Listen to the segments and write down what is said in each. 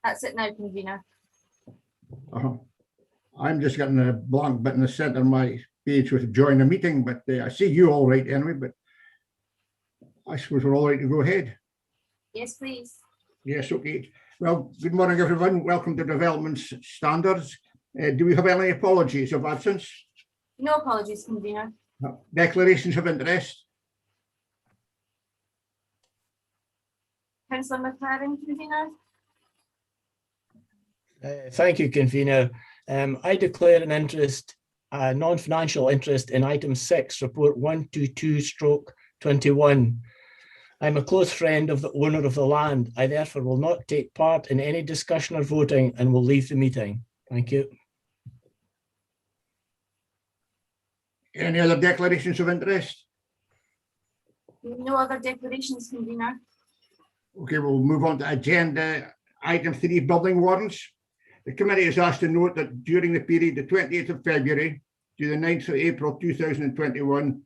That's it now, convener. I'm just getting a blank bit in the center of my page with join a meeting, but I see you all right anyway, but I suppose we're all right to go ahead. Yes, please. Yes, okay. Well, good morning, everyone. Welcome to Development Standards. Do we have any apologies of absence? No apologies, convener. Declarations of interest? Councillor McLaren, convener. Thank you, convener. I declare an interest, a non-financial interest in item 6, report 122/21. I'm a close friend of the owner of the land. I therefore will not take part in any discussion or voting and will leave the meeting. Thank you. Any other declarations of interest? No other declarations, convener. Okay, we'll move on to agenda item 3, building warrants. The committee is asked to note that during the period the 28th of February to the 9th of April 2021,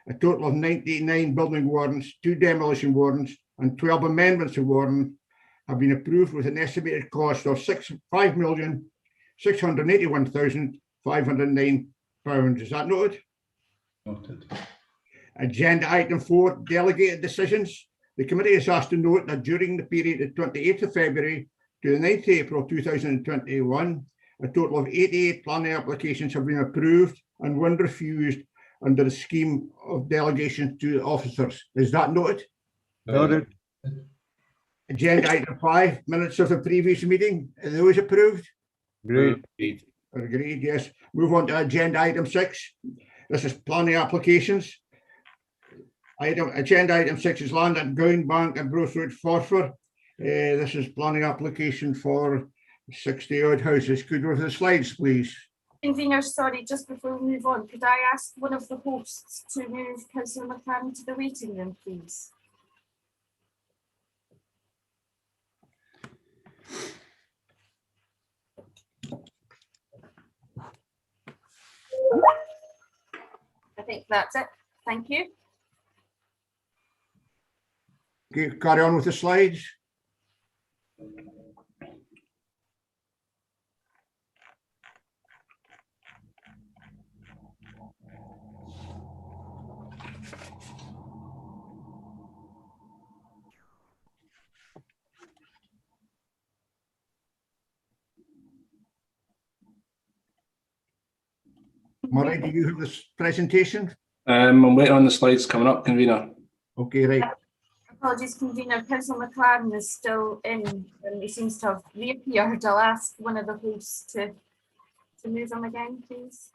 a total of 99 building warrants, 2 demolition warrants, and 12 amendments to warrant have been approved with an estimated cost of £5,681,509. Is that noted? Noted. Agenda item 4, delegated decisions. The committee is asked to note that during the period of 28th of February to the 9th of April 2021, a total of 88 planning applications have been approved and 1 refused under the scheme of delegation to officers. Is that noted? Noted. Agenda item 5, minutes of the previous meeting. Are those approved? Agreed. Agreed, yes. Move on to agenda item 6. This is planning applications. Agenda item 6 is land at Gown Bank and Bruce Road, Forfar. This is planning application for 60 odd houses. Could we go to the slides, please? Convener, sorry, just before we move on, could I ask one of the hosts to move Councillor McLaren to the waiting room, please? I think that's it. Thank you. Okay, carry on with the slides. Murray, do you have this presentation? I'm waiting on the slides coming up, convener. Okay, right. Apologies, convener. Councillor McLaren is still in and he seems to have reappeared. I'll ask one of the hosts to move him again, please.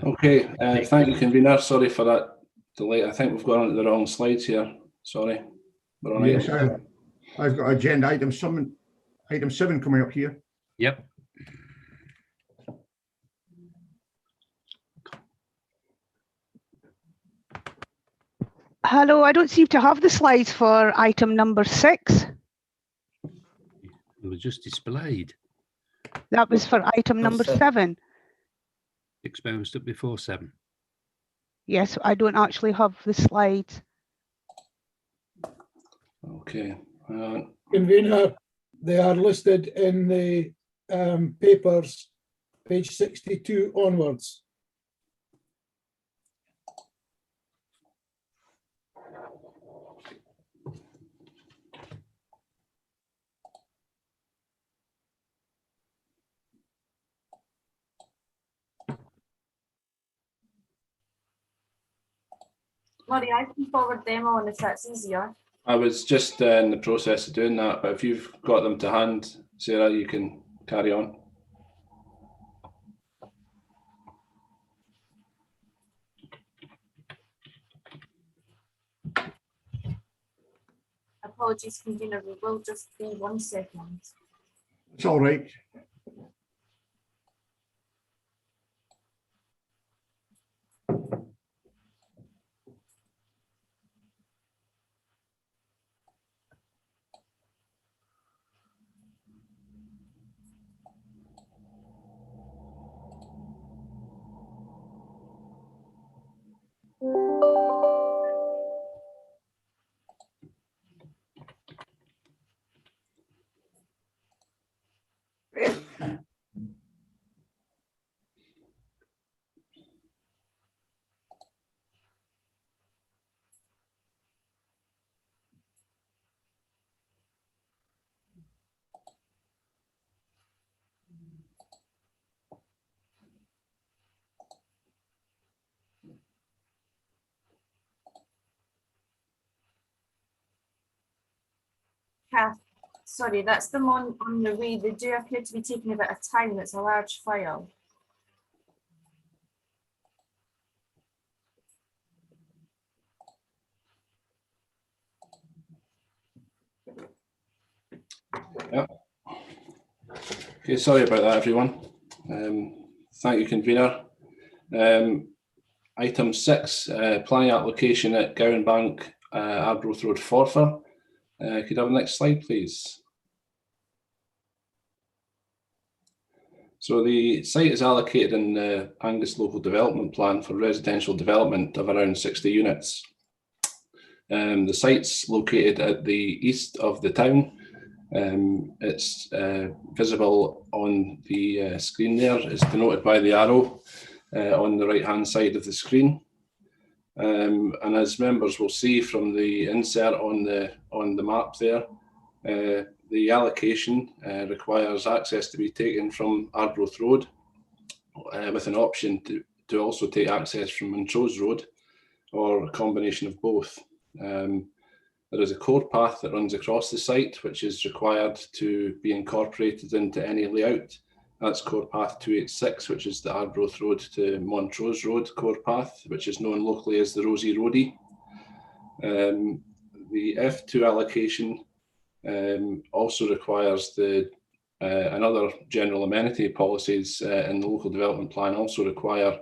Okay, thank you, convener. Sorry for that delay. I think we've gone onto the wrong slides here. Sorry. We're on Yes, item. I've got agenda item 7 coming up here. Yep. Hello, I don't seem to have the slides for item number 6. It was just displayed. That was for item number 7. 6 bounced up before 7. Yes, I don't actually have the slides. Okay. Convener, they are listed in the papers, page 62 onwards. Murray, I can forward them on if that's easier. I was just in the process of doing that, but if you've got them to hand, Sarah, you can carry on. Apologies, convener. We will just be 1 second. It's all right. Kath, sorry, that's the one on the way. They do appear to be taking a bit of time. It's a large file. Okay, sorry about that, everyone. Thank you, convener. Item 6, planning application at Gowan Bank, Arbroath Road, Forfar. Could I have the next slide, please? So the site is allocated in the Angus Local Development Plan for residential development of around 60 units. The site's located at the east of the town. It's visible on the screen there. It's denoted by the arrow on the right-hand side of the screen. And as members will see from the insert on the map there, the allocation requires access to be taken from Arbroath Road, with an option to also take access from Montrose Road, or a combination of both. There is a core path that runs across the site, which is required to be incorporated into any layout. That's core path 286, which is the Arbroath Road to Montrose Road core path, which is known locally as the Rosie Roadie. The F2 allocation also requires and other general amenity policies in the local development plan also require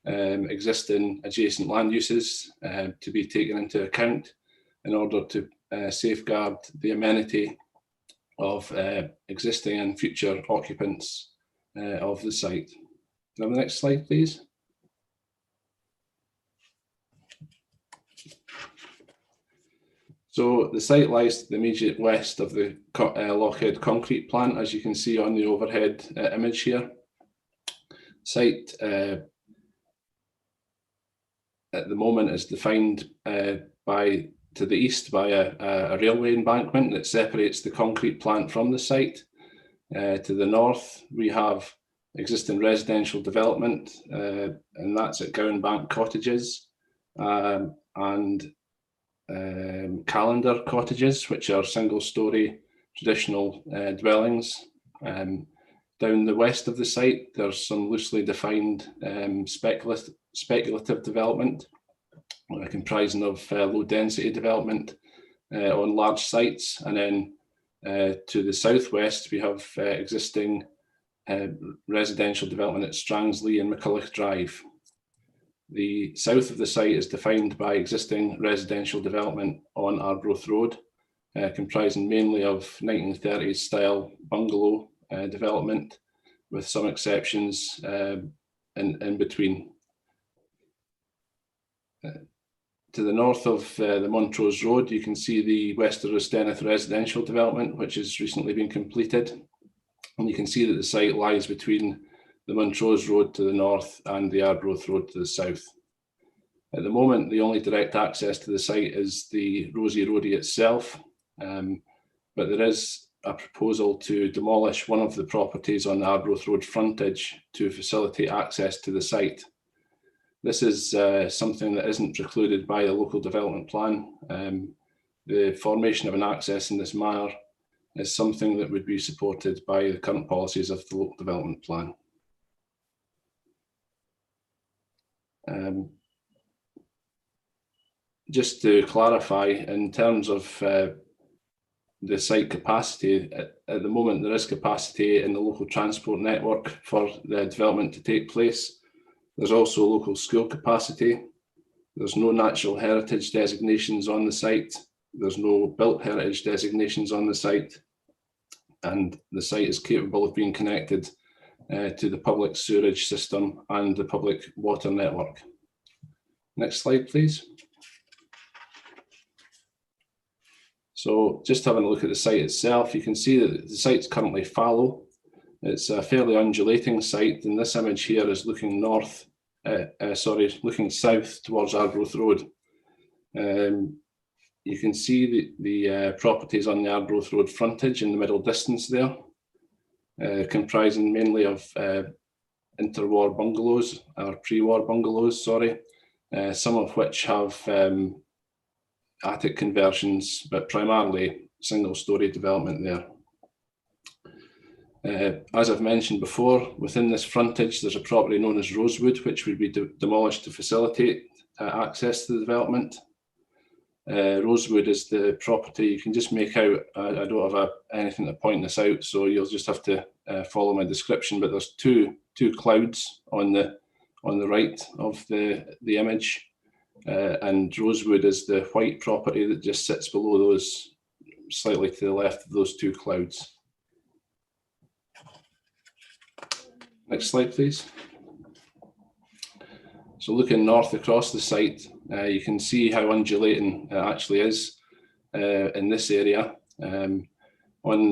existing adjacent land uses to be taken into account in order to safeguard the amenity of existing and future occupants of the site. Can I have the next slide, please? So the site lies to the immediate west of the Lochhead concrete plant, as you can see on the overhead image here. Site at the moment is defined to the east by a railway embankment that separates the concrete plant from the site. To the north, we have existing residential development, and that's at Gowan Bank Cottages and Calendar Cottages, which are single-storey traditional dwellings. Down the west of the site, there's some loosely defined speculative development, comprising of low-density development on large sites. And then to the southwest, we have existing residential development at Strangsley and McCulloch Drive. The south of the site is defined by existing residential development on Arbroath Road, comprising mainly of 1930s style bungalow development, with some exceptions in between. To the north of the Montrose Road, you can see the Westeros Deneth residential development, which has recently been completed. And you can see that the site lies between the Montrose Road to the north and the Arbroath Road to the south. At the moment, the only direct access to the site is the Rosie Roadie itself, but there is a proposal to demolish one of the properties on the Arbroath Road frontage to facilitate access to the site. This is something that isn't precluded by the local development plan. The formation of an access in this manner is something that would be supported by the current policies of the local development plan. Just to clarify, in terms of the site capacity, at the moment there is capacity in the local transport network for the development to take place. There's also local school capacity. There's no natural heritage designations on the site. There's no built heritage designations on the site. And the site is capable of being connected to the public sewerage system and the public water network. Next slide, please. So just having a look at the site itself, you can see that the site's currently fallow. It's a fairly undulating site, and this image here is looking looking south towards Arbroath Road. You can see the properties on the Arbroath Road frontage in the middle distance there, comprising mainly of interwar bungalows, or pre-war bungalows, sorry, some of which have attic conversions, but primarily single-storey development there. As I've mentioned before, within this frontage, there's a property known as Rosewood, which would be demolished to facilitate access to the development. Rosewood is the property. You can just make out, I don't have anything to point this out, so you'll just have to follow my description, but there's two clouds on the right of the image, and Rosewood is the white property that just sits below those, slightly to the left of those two clouds. Next slide, please. So looking north across the site, you can see how undulating it actually is in this area. On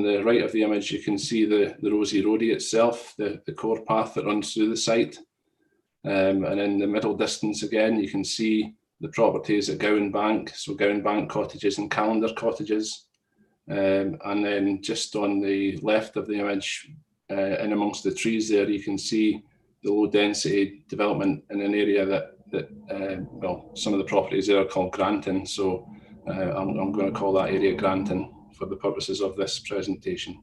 the right of the image, you can see the Rosy Roadie itself, the core path that runs through the site. And in the middle distance again, you can see the properties at Gowan Bank, so Gowan Bank cottages and Calendar cottages. And then just on the left of the image, in amongst the trees there, you can see the low density development in an area that well, some of the properties there are called Granton. So I'm going to call that area Granton for the purposes of this presentation.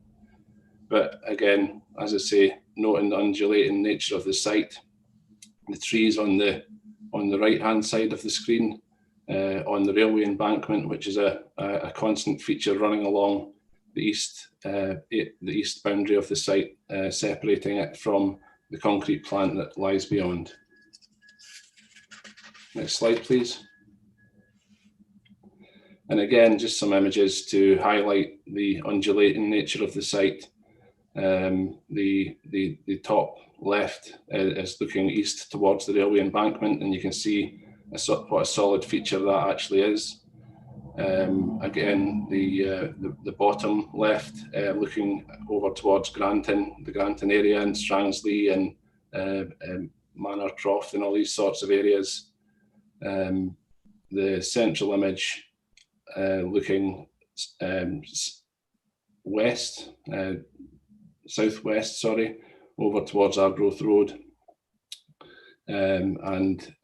But again, as I say, noting the undulating nature of the site, the trees on the right hand side of the screen, on the railway embankment, which is a constant feature running along the east boundary of the site, separating it from the concrete plant that lies beyond. Next slide, please. And again, just some images to highlight the undulating nature of the site. The top left is looking east towards the railway embankment, and you can see what a solid feature that actually is. Again, the bottom left looking over towards Granton, the Granton area, and Strangsley and Manor Croft and all these sorts of areas. The central image looking southwest, sorry, over towards Arbroath Road, and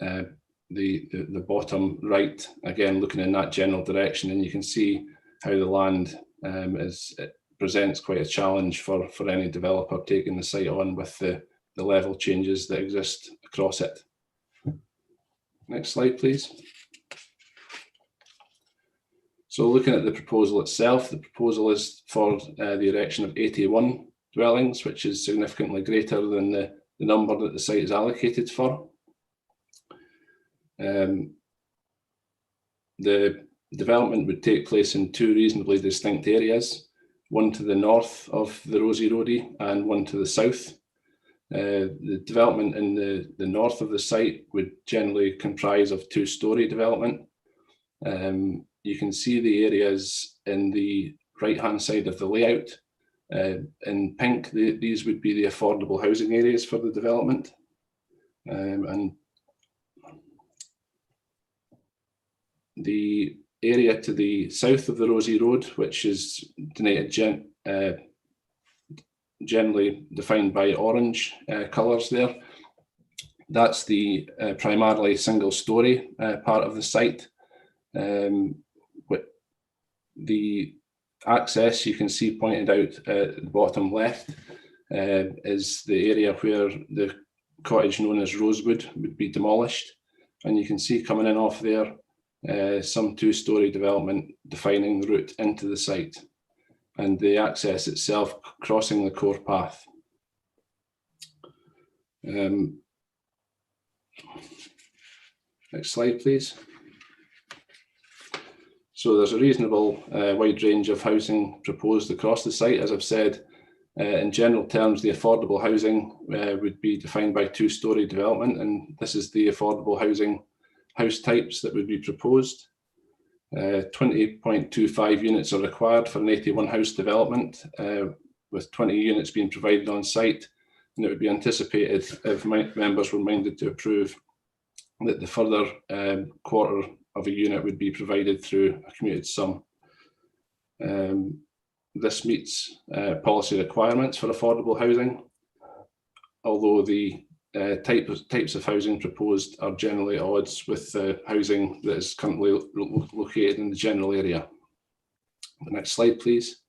the bottom right again looking in that general direction, and you can see how the land it presents quite a challenge for any developer taking the site on with the level changes that exist across it. Next slide, please. So looking at the proposal itself, the proposal is for the erection of 81 dwellings, which is significantly greater than the number that the site is allocated for. The development would take place in two reasonably distinct areas, one to the north of the Rosy Roadie and one to the south. The development in the north of the site would generally comprise of two-storey development. You can see the areas in the right-hand side of the layout. In pink, these would be the affordable housing areas for the development. And the area to the south of the Rosy Road, which is denoted generally defined by orange colours there, that's the primarily single-storey part of the site. The access you can see pointed out at the bottom left is the area where the cottage known as Rosewood would be demolished, and you can see coming in off there some two-storey development defining the route into the site, and the access itself crossing the core path. Next slide, please. So there's a reasonable wide range of housing proposed across the site. As I've said, in general terms, the affordable housing would be defined by two-storey development, and this is the affordable housing house types that would be proposed. 20.25 units are required for an 81 house development, with 20 units being provided on site, and it would be anticipated, if members were minded to approve, that the further quarter of a unit would be provided through a commuted sum. This meets policy requirements for affordable housing, although the types of housing proposed are generally at odds with the housing that is currently located in the general area. Next slide, please.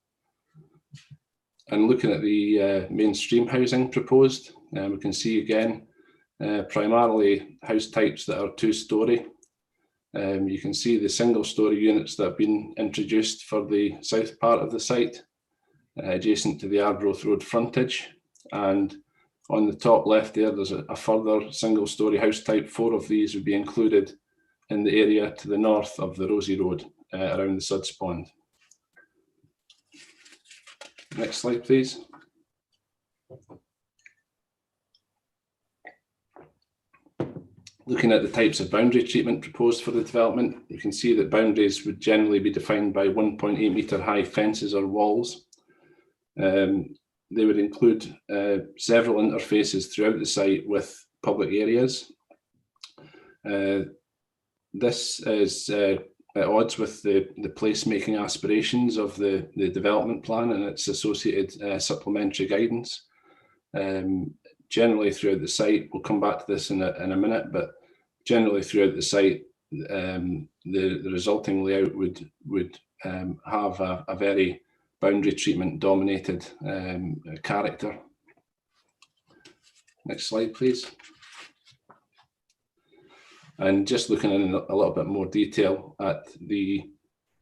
And looking at the mainstream housing proposed, we can see again, primarily house types that are 2-storey. You can see the single-storey units that have been introduced for the south part of the site, adjacent to the Arbroath Road frontage. And on the top left there, there's a further single-storey house type. 4 of these would be included in the area to the north of the Rosie Road, around the Suds Pond. Next slide, please. Looking at the types of boundary treatment proposed for the development, you can see that boundaries would generally be defined by 1.8 metre high fences or walls. They would include several interfaces throughout the site with public areas. This is at odds with the placemaking aspirations of the development plan and its associated supplementary guidance. Generally throughout the site, we'll come back to this in a minute, but generally throughout the site, the resulting layout would have a very boundary treatment dominated character. Next slide, please. And just looking in a little bit more detail at the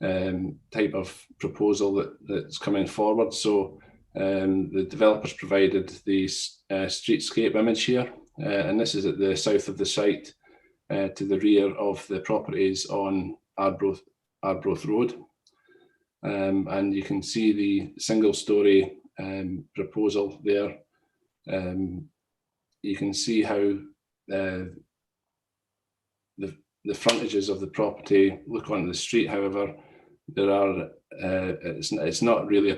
type of proposal that's coming forward. So the developers provided the streetscape image here, and this is at the south of the site, to the rear of the properties on Arbroath Road. And you can see the single-storey proposal there. You can see how the frontages of the property look onto the street. However, there are it's not really a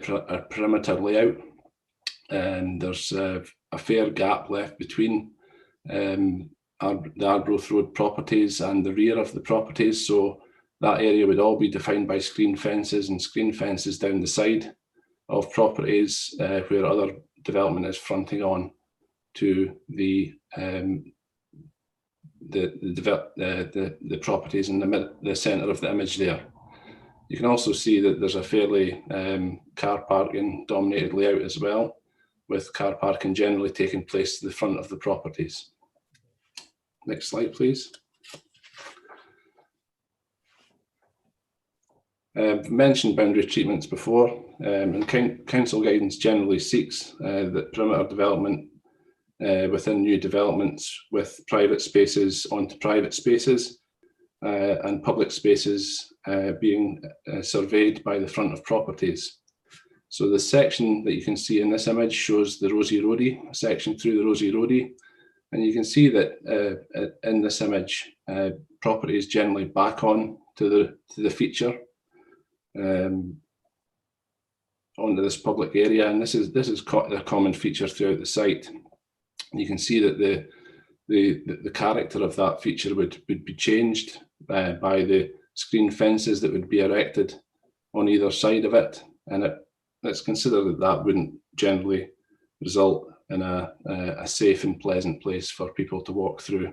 perimeter layout, and there's a fair gap left between the Arbroath Road properties and the rear of the properties. So that area would all be defined by screen fences and screen fences down the side of properties, where other development is fronting on to the properties in the centre of the image there. You can also see that there's a fairly car parking dominated layout as well, with car parking generally taking place to the front of the properties. Next slide, please. I've mentioned boundary treatments before, and council guidance generally seeks that perimeter development within new developments with private spaces onto private spaces and public spaces being surveyed by the front of properties. So the section that you can see in this image shows the Rosie Roadie, a section through the Rosie Roadie, and you can see that in this image, property is generally back on to the feature onto this public area, and this is a common feature throughout the site. You can see that the character of that feature would be changed by the screen fences that would be erected on either side of it, and it's considered that wouldn't generally result in a safe and pleasant place for people to walk through,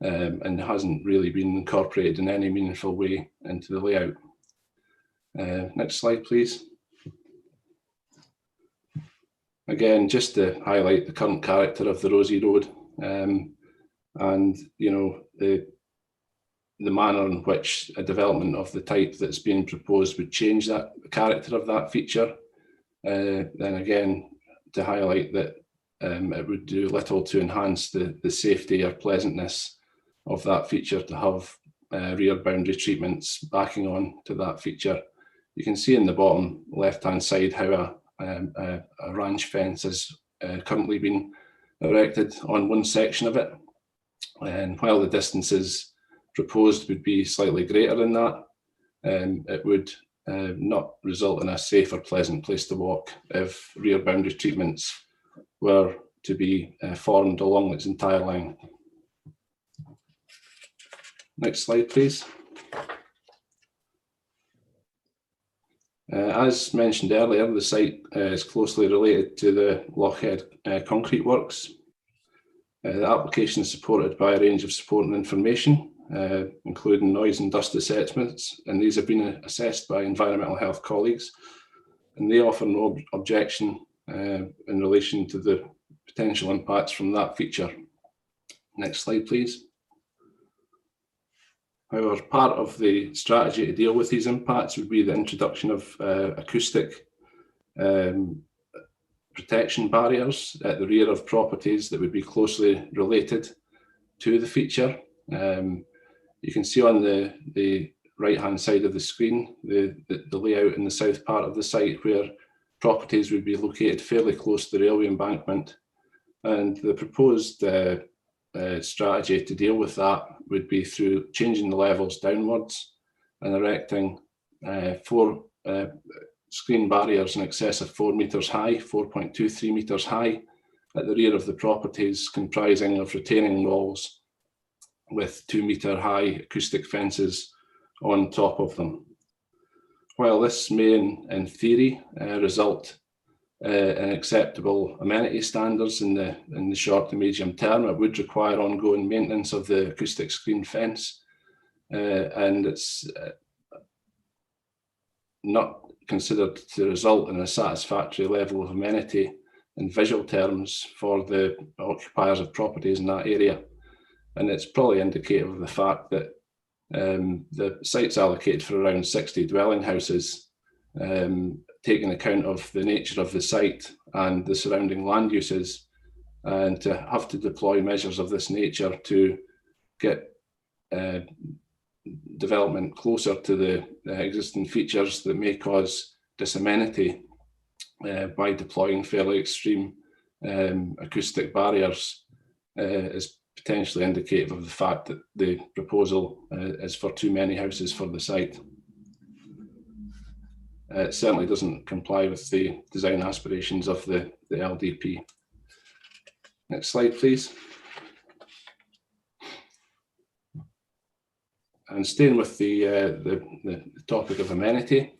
and hasn't really been incorporated in any meaningful way into the layout. Next slide, please. Again, just to highlight the current character of the Rosie Road, and you know the manner in which a development of the type that's being proposed would change the character of that feature. Then again, to highlight that it would do little to enhance the safety or pleasantness of that feature to have rear boundary treatments backing on to that feature. You can see in the bottom left-hand side how a ranch fence has currently been erected on one section of it, and while the distances proposed would be slightly greater than that, it would not result in a safe or pleasant place to walk if rear boundary treatments were to be formed along its entire length. Next slide, please. As mentioned earlier, the site is closely related to the Lochhead concrete works. The application is supported by a range of supporting information, including noise and dust assessments, and these have been assessed by environmental health colleagues, and they offer no objection in relation to the potential impacts from that feature. Next slide, please. However, part of the strategy to deal with these impacts would be the introduction of acoustic protection barriers at the rear of properties that would be closely related to the feature. You can see on the right-hand side of the screen the layout in the south part of the site, where properties would be located fairly close to the railway embankment. And the proposed strategy to deal with that would be through changing the levels downwards and erecting 4 screen barriers in excess of 4 metres high, 4.23 metres high, at the rear of the properties, comprising of retaining walls with 2 metre high acoustic fences on top of them. While this may, in theory, result in acceptable amenity standards in the short to medium term, it would require ongoing maintenance of the acoustic screen fence, and it's not considered to result in a satisfactory level of amenity in visual terms for the occupiers of properties in that area. And it's probably indicative of the fact that the site's allocated for around 60 dwelling houses, taking account of the nature of the site and the surrounding land uses, and to have to deploy measures of this nature to get development closer to the existing features that may cause disamenity by deploying fairly extreme acoustic barriers is potentially indicative of the fact that the proposal is for too many houses for the site. It certainly doesn't comply with the design aspirations of the LDP. Next slide, please. And staying with the topic of amenity,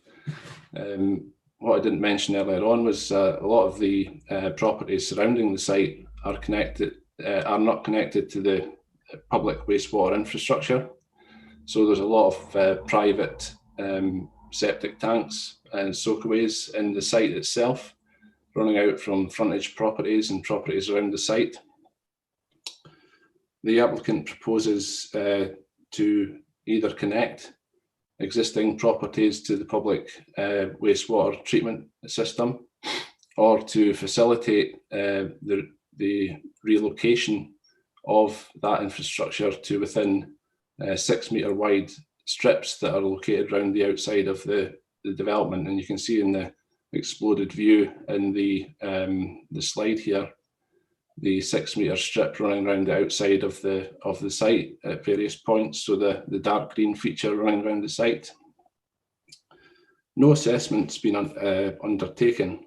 what I didn't mention earlier on was a lot of the properties surrounding the site are not connected to the public wastewater infrastructure. So there's a lot of private septic tanks and soakaways in the site itself, running out from frontage properties and properties around the site. The applicant proposes to either connect existing properties to the public wastewater treatment system, or to facilitate the relocation of that infrastructure to within 6 metre wide strips that are located around the outside of the development. And you can see in the exploded view in the slide here, the 6 metre strip running around the outside of the site at various points. So the dark green feature running around the site. No assessment's been undertaken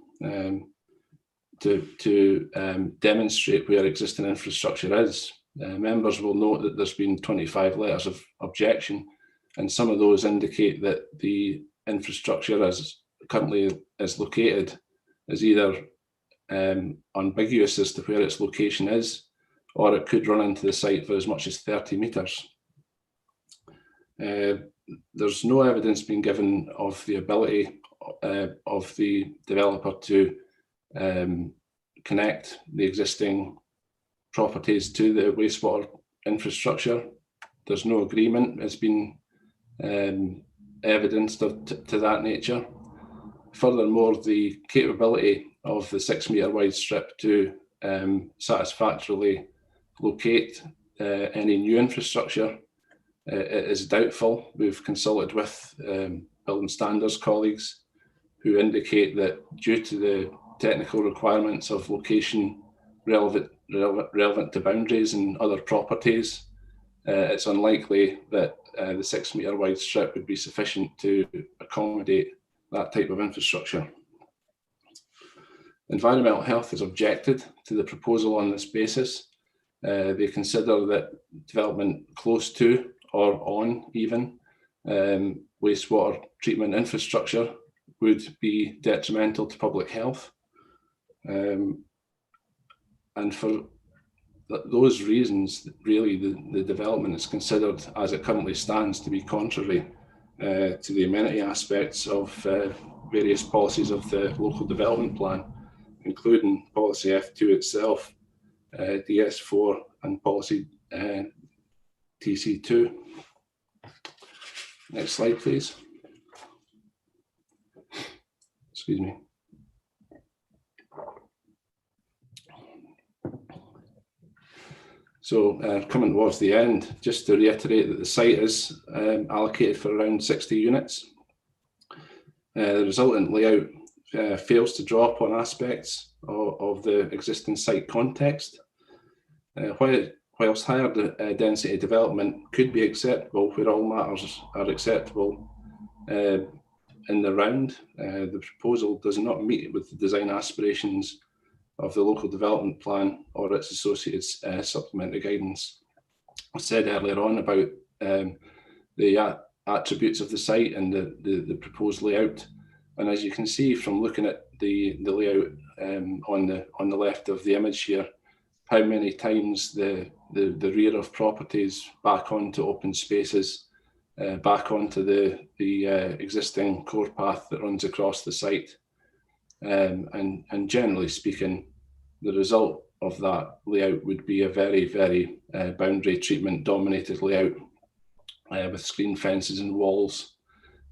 to demonstrate where existing infrastructure is. Members will note that there's been 25 letters of objection, and some of those indicate that the infrastructure as currently is located is either ambiguous as to where its location is, or it could run into the site for as much as 30 metres. There's no evidence being given of the ability of the developer to connect the existing properties to the wastewater infrastructure. There's no agreement that's been evidenced to that nature. Furthermore, the capability of the 6 metre wide strip to satisfactorily locate any new infrastructure is doubtful. We've consulted with building standards colleagues who indicate that due to the technical requirements of location relevant to boundaries and other properties, it's unlikely that the 6 metre wide strip would be sufficient to accommodate that type of infrastructure. Environmental Health has objected to the proposal on this basis. They consider that development close to or on even wastewater treatment infrastructure would be detrimental to public health. And for those reasons, really, the development is considered as it currently stands to be contrary to the amenity aspects of various policies of the local development plan, including policy F2 itself, DS4 and policy TC2. Next slide, please. Excuse me. So coming towards the end, just to reiterate that the site is allocated for around 60 units. The resultant layout fails to draw upon aspects of the existing site context. Whilst higher density development could be acceptable where all matters are acceptable in the round, the proposal does not meet with the design aspirations of the local development plan or its associated supplementary guidance. I said earlier on about the attributes of the site and the proposed layout, and as you can see from looking at the layout on the left of the image here, how many times the rear of properties back onto open spaces, back onto the existing core path that runs across the site. And generally speaking, the result of that layout would be a very, very boundary treatment dominated layout with screen fences and walls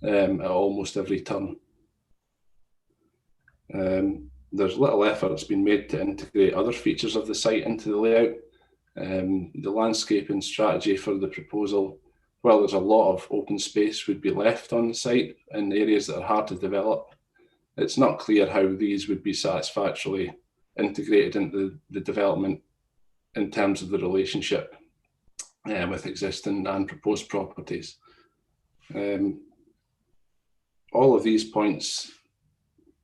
at almost every turn. There's little effort that's been made to integrate other features of the site into the layout. The landscaping strategy for the proposal, well, there's a lot of open space would be left on the site in areas that are hard to develop. It's not clear how these would be satisfactorily integrated into the development in terms of the relationship with existing and proposed properties. All of these points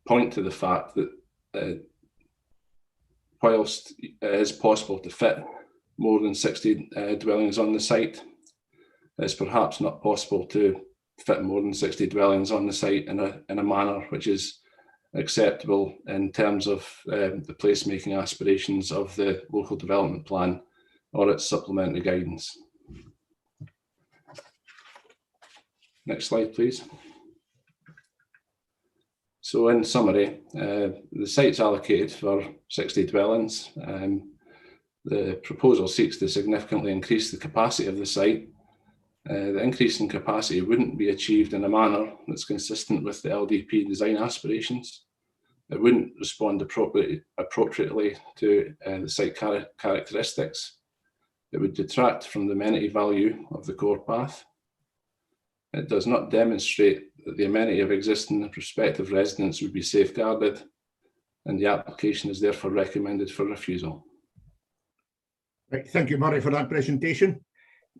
point to the fact that whilst it is possible to fit more than 60 dwellings on the site, it's perhaps not possible to fit more than 60 dwellings on the site in a manner which is acceptable in terms of the placemaking aspirations of the local development plan or its supplementary guidance. Next slide, please. So in summary, the site's allocated for 60 dwellings. The proposal seeks to significantly increase the capacity of the site. The increase in capacity wouldn't be achieved in a manner that's consistent with the LDP design aspirations. It wouldn't respond appropriately to the site characteristics. It would detract from the amenity value of the core path. It does not demonstrate that the amenity of existing and prospective residents would be safeguarded, and the application is therefore recommended for refusal. Right, thank you, Murray, for that presentation.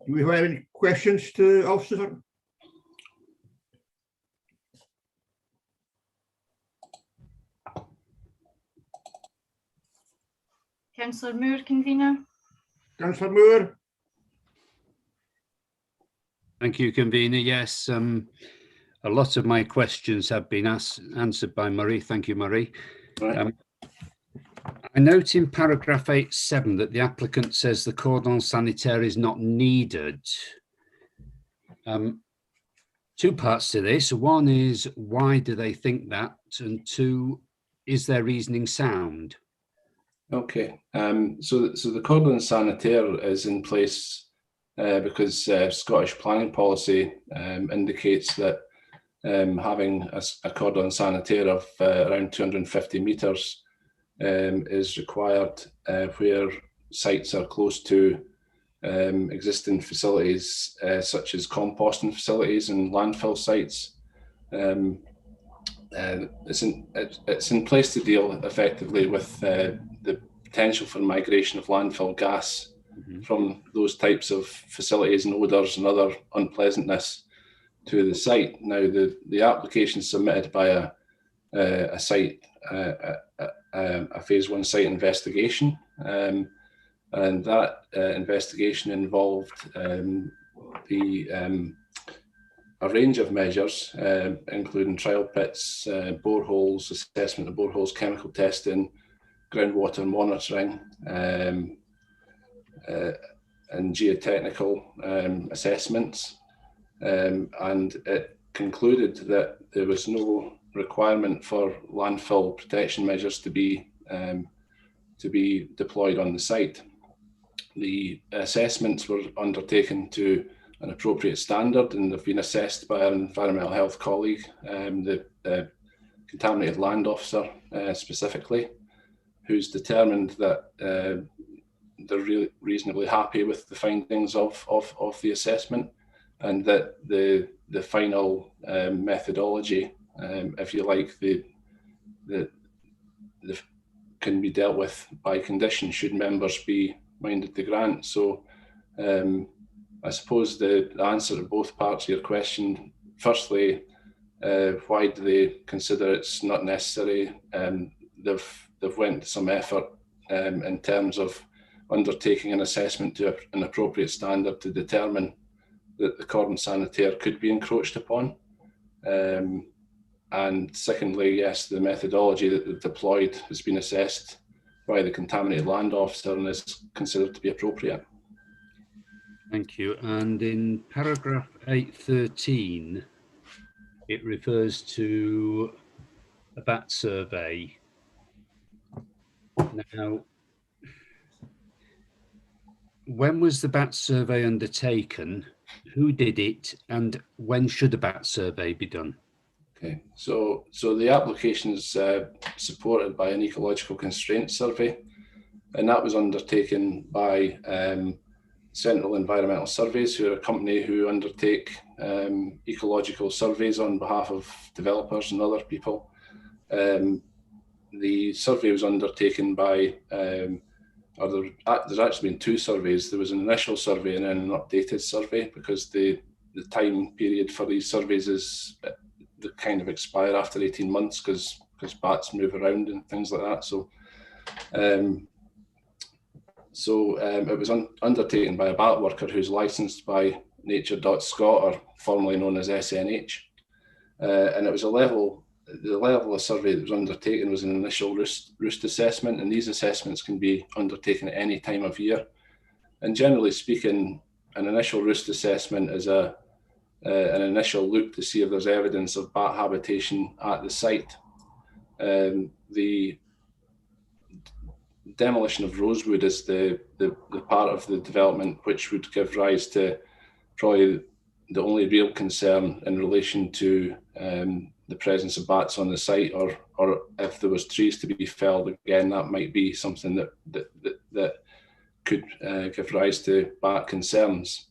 Do we have any questions to Officer? Councillor Moore, convener. Councillor Moore? Thank you, convener. Yes, a lot of my questions have been answered by Murray. Thank you, Murray. Right. I note in paragraph 8.7 that the applicant says the cordon sanitaire is not needed. Two parts to this. One is, why do they think that? And two, is their reasoning sound? Okay, so the cordon sanitaire is in place because Scottish planning policy indicates that having a cordon sanitaire of around 250 metres is required where sites are close to existing facilities such as composting facilities and landfill sites. It's in place to deal effectively with the potential for migration of landfill gas from those types of facilities and odours and other unpleasantness to the site. Now, the application submitted by a site, a phase 1 site investigation, and that investigation involved a range of measures, including trial pits, boreholes, assessment of boreholes, chemical testing, groundwater monitoring, and geotechnical assessments, and it concluded that there was no requirement for landfill protection measures to be deployed on the site. The assessments were undertaken to an appropriate standard, and they've been assessed by our environmental health colleague, the contaminated land officer specifically, who's determined that they're really reasonably happy with the findings of the assessment, and that the final methodology, if you like, the can be dealt with by condition should members be minded to grant. So I suppose the answer to both parts of your question, firstly, why do they consider it's not necessary? They've went to some effort in terms of undertaking an assessment to an appropriate standard to determine that the cordon sanitaire could be encroached upon. And secondly, yes, the methodology that they've deployed has been assessed by the contaminated land officer and is considered to be appropriate. Thank you. And in paragraph 8.13, it refers to a bat survey. Now, when was the bat survey undertaken? Who did it? And when should a bat survey be done? Okay, so the application is supported by an ecological constraint survey, and that was undertaken by Central Environmental Surveys, who are a company who undertake ecological surveys on behalf of developers and other people. The survey was undertaken by, there's actually been two surveys. There was an initial survey and then an updated survey, because the time period for these surveys is they kind of expire after 18 months because bats move around and things like that. So it was undertaken by a bat worker who's licensed by Nature.Scot, or formerly known as SNH. And it was the level of survey that was undertaken was an initial roost assessment, and these assessments can be undertaken at any time of year. And generally speaking, an initial roost assessment is an initial look to see if there's evidence of bat habitation at the site. The demolition of rosewood is the part of the development which would give rise to probably the only real concern in relation to the presence of bats on the site, or if there was trees to be felled, again, that might be something that could give rise to bat concerns.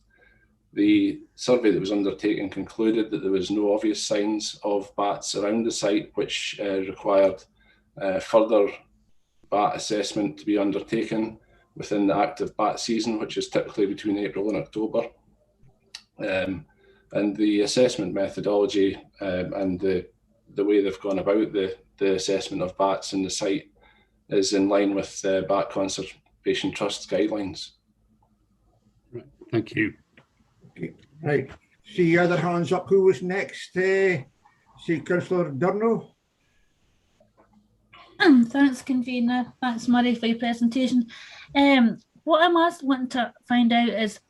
The survey that was undertaken concluded that there was no obvious signs of bats around the site, which required further bat assessment to be undertaken within the active bat season, which is typically between April and October. And the assessment methodology and the way they've gone about the assessment of bats in the site is in line with the Bat Conservation Trust's guidelines. Right. Thank you. Okay. Right. See other hands up. Who was next? See Councillor Durno. Thanks, convener. Thanks, Murray, for your presentation. What I'm wanting to find out is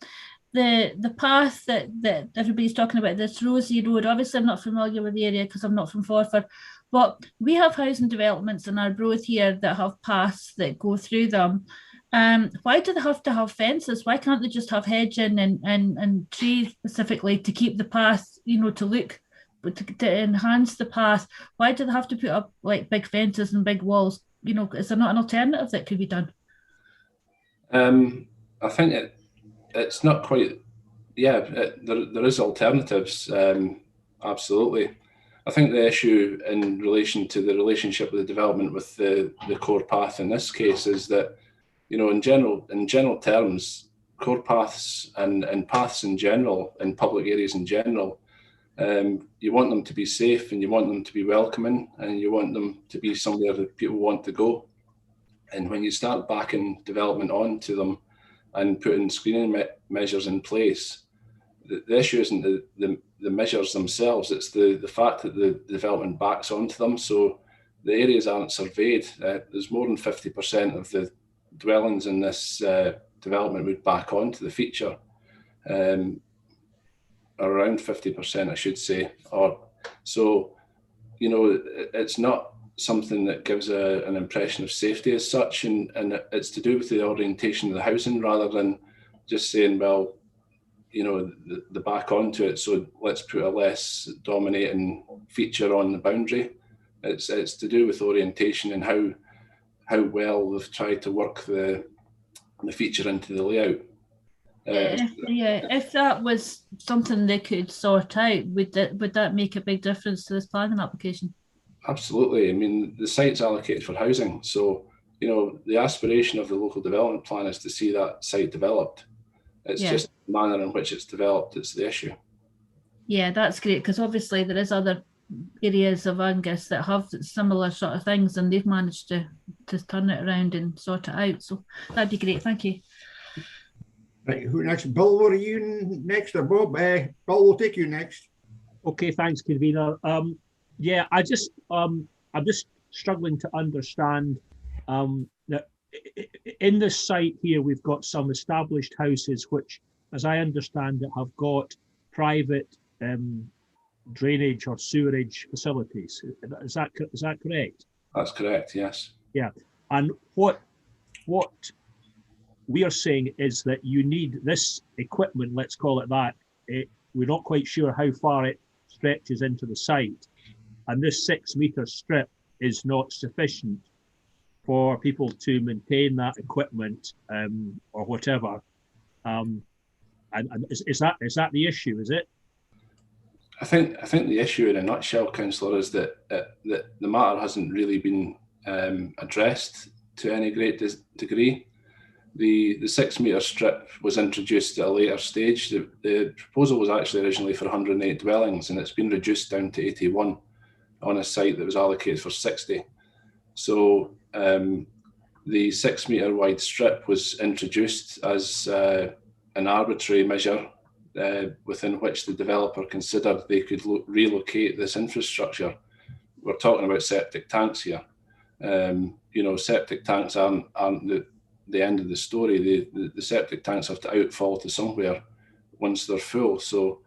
the path that everybody's talking about, this Rosie Road. Obviously, I'm not familiar with the area because I'm not from Forfar, but we have housing developments in our road here that have paths that go through them. Why do they have to have fences? Why can't they just have hedging and trees specifically to keep the path, to look, to enhance the path? Why do they have to put up like big fences and big walls? Is there not an alternative that could be done? I think it's not quite, there is alternatives, absolutely. I think the issue in relation to the relationship with the development with the core path in this case is that, in general terms, core paths and paths in general, in public areas in general, you want them to be safe and you want them to be welcoming and you want them to be somewhere that people want to go. And when you start backing development onto them and putting screening measures in place, the issue isn't the measures themselves, it's the fact that the development backs onto them. So the areas aren't surveyed. There's more than 50% of the dwellings in this development would back onto the feature, around 50%, I should say. Or so, you know, it's not something that gives an impression of safety as such, and it's to do with the orientation of the housing rather than just saying, well, you know, the back onto it, so let's put a less dominating feature on the boundary. It's to do with orientation and how well they've tried to work the feature into the layout. If that was something they could sort out, would that make a big difference to this planning application? Absolutely. I mean, the site's allocated for housing, so you know the aspiration of the local development plan is to see that site developed. It's just the manner in which it's developed that's the issue. Yeah, that's great, because obviously there is other areas of Angus that have similar sort of things, and they've managed to turn it around and sort it out. So that'd be great. Thank you. Right, who next? Bill, were you next or Bob? Bill will take you next. Okay, thanks, convener. Yeah, I'm just struggling to understand that in this site here, we've got some established houses which, as I understand it, have got private drainage or sewerage facilities. Is that correct? That's correct, yes. Yeah, and what we are saying is that you need this equipment, let's call it that. We're not quite sure how far it stretches into the site, and this 6 meter strip is not sufficient for people to maintain that equipment or whatever. And is that the issue? Is it? I think the issue in a nutshell, Councillor, is that the matter hasn't really been addressed to any great degree. The 6 meter strip was introduced at a later stage. The proposal was actually originally for 108 dwellings, and it's been reduced down to 81 on a site that was allocated for 60. So the 6 meter wide strip was introduced as an arbitrary measure within which the developer considered they could relocate this infrastructure. We're talking about septic tanks here. You know, septic tanks aren't the end of the story. The septic tanks have to outfall to somewhere once they're full. So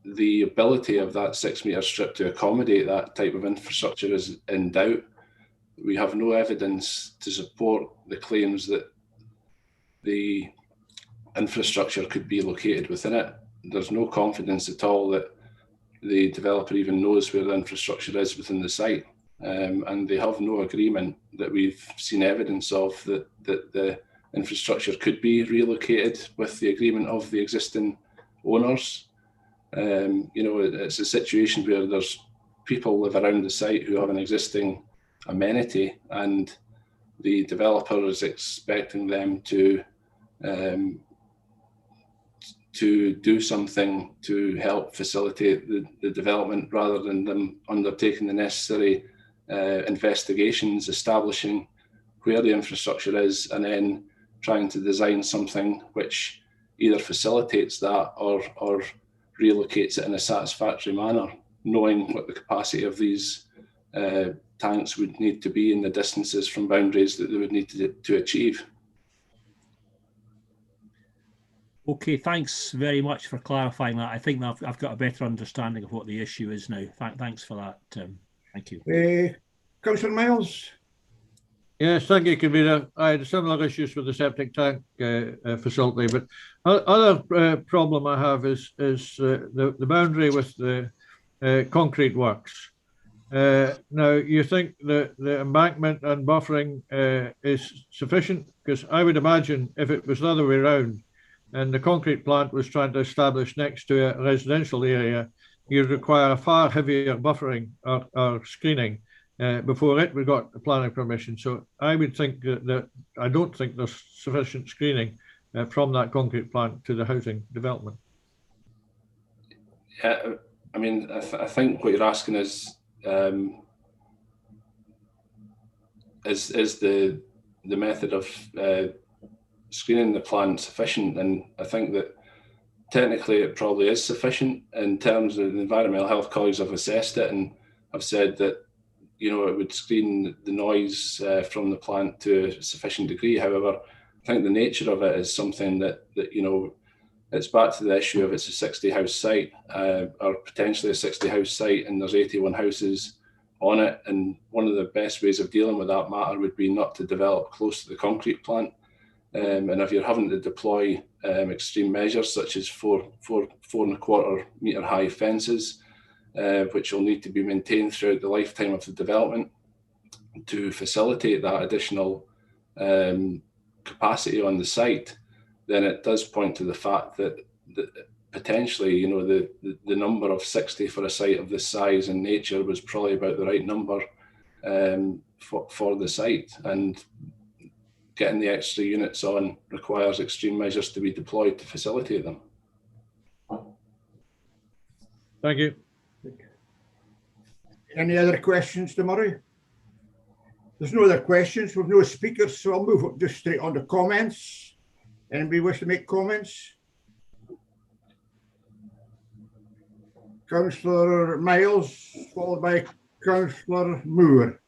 the ability of that 6 meter strip to accommodate that type of infrastructure is in doubt. We have no evidence to support the claims that the infrastructure could be located within it. There's no confidence at all that the developer even knows where the infrastructure is within the site. And they have no agreement that we've seen evidence of that the infrastructure could be relocated with the agreement of the existing owners. You know, it's a situation where there's people live around the site who have an existing amenity, and the developer is expecting them to do something to help facilitate the development rather than them undertaking the necessary investigations, establishing where the infrastructure is, and then trying to design something which either facilitates that or relocates it in a satisfactory manner, knowing what the capacity of these tanks would need to be and the distances from boundaries that they would need to achieve. Okay, thanks very much for clarifying that. I think I've got a better understanding of what the issue is now. Thanks for that. Thank you. Councillor Miles. Yes, thank you, convener. I had similar issues with the septic tank facility, but other problem I have is the boundary with the concrete works. Now, you think that the embankment and buffering is sufficient? Because I would imagine if it was the other way around and the concrete plant was trying to establish next to a residential area, you'd require a far heavier buffering or screening before it we got the planning permission. So I would think that I don't think there's sufficient screening from that concrete plant to the housing development. Yeah, I mean, I think what you're asking is the method of screening the plant sufficient? And I think that technically it probably is sufficient in terms of the environmental health colleagues have assessed it and have said that you know, it would screen the noise from the plant to a sufficient degree. However, I think the nature of it is something that you know, it's back to the issue of it's a 60 house site or potentially a 60 house site, and there's 81 houses on it. And one of the best ways of dealing with that matter would be not to develop close to the concrete plant. And if you're having to deploy extreme measures such as 4.25 metre high fences, which will need to be maintained throughout the lifetime of the development to facilitate that additional capacity on the site, then it does point to the fact that potentially, you know, the number of 60 for a site of this size and nature was probably about the right number for the site. And getting the extra units on requires extreme measures to be deployed to facilitate them. Thank you. Any other questions to Murray? There's no other questions. We've no speakers, so I'll move up just straight on to comments. Anybody wish to make comments? Councillor Miles, followed by Councillor Moore.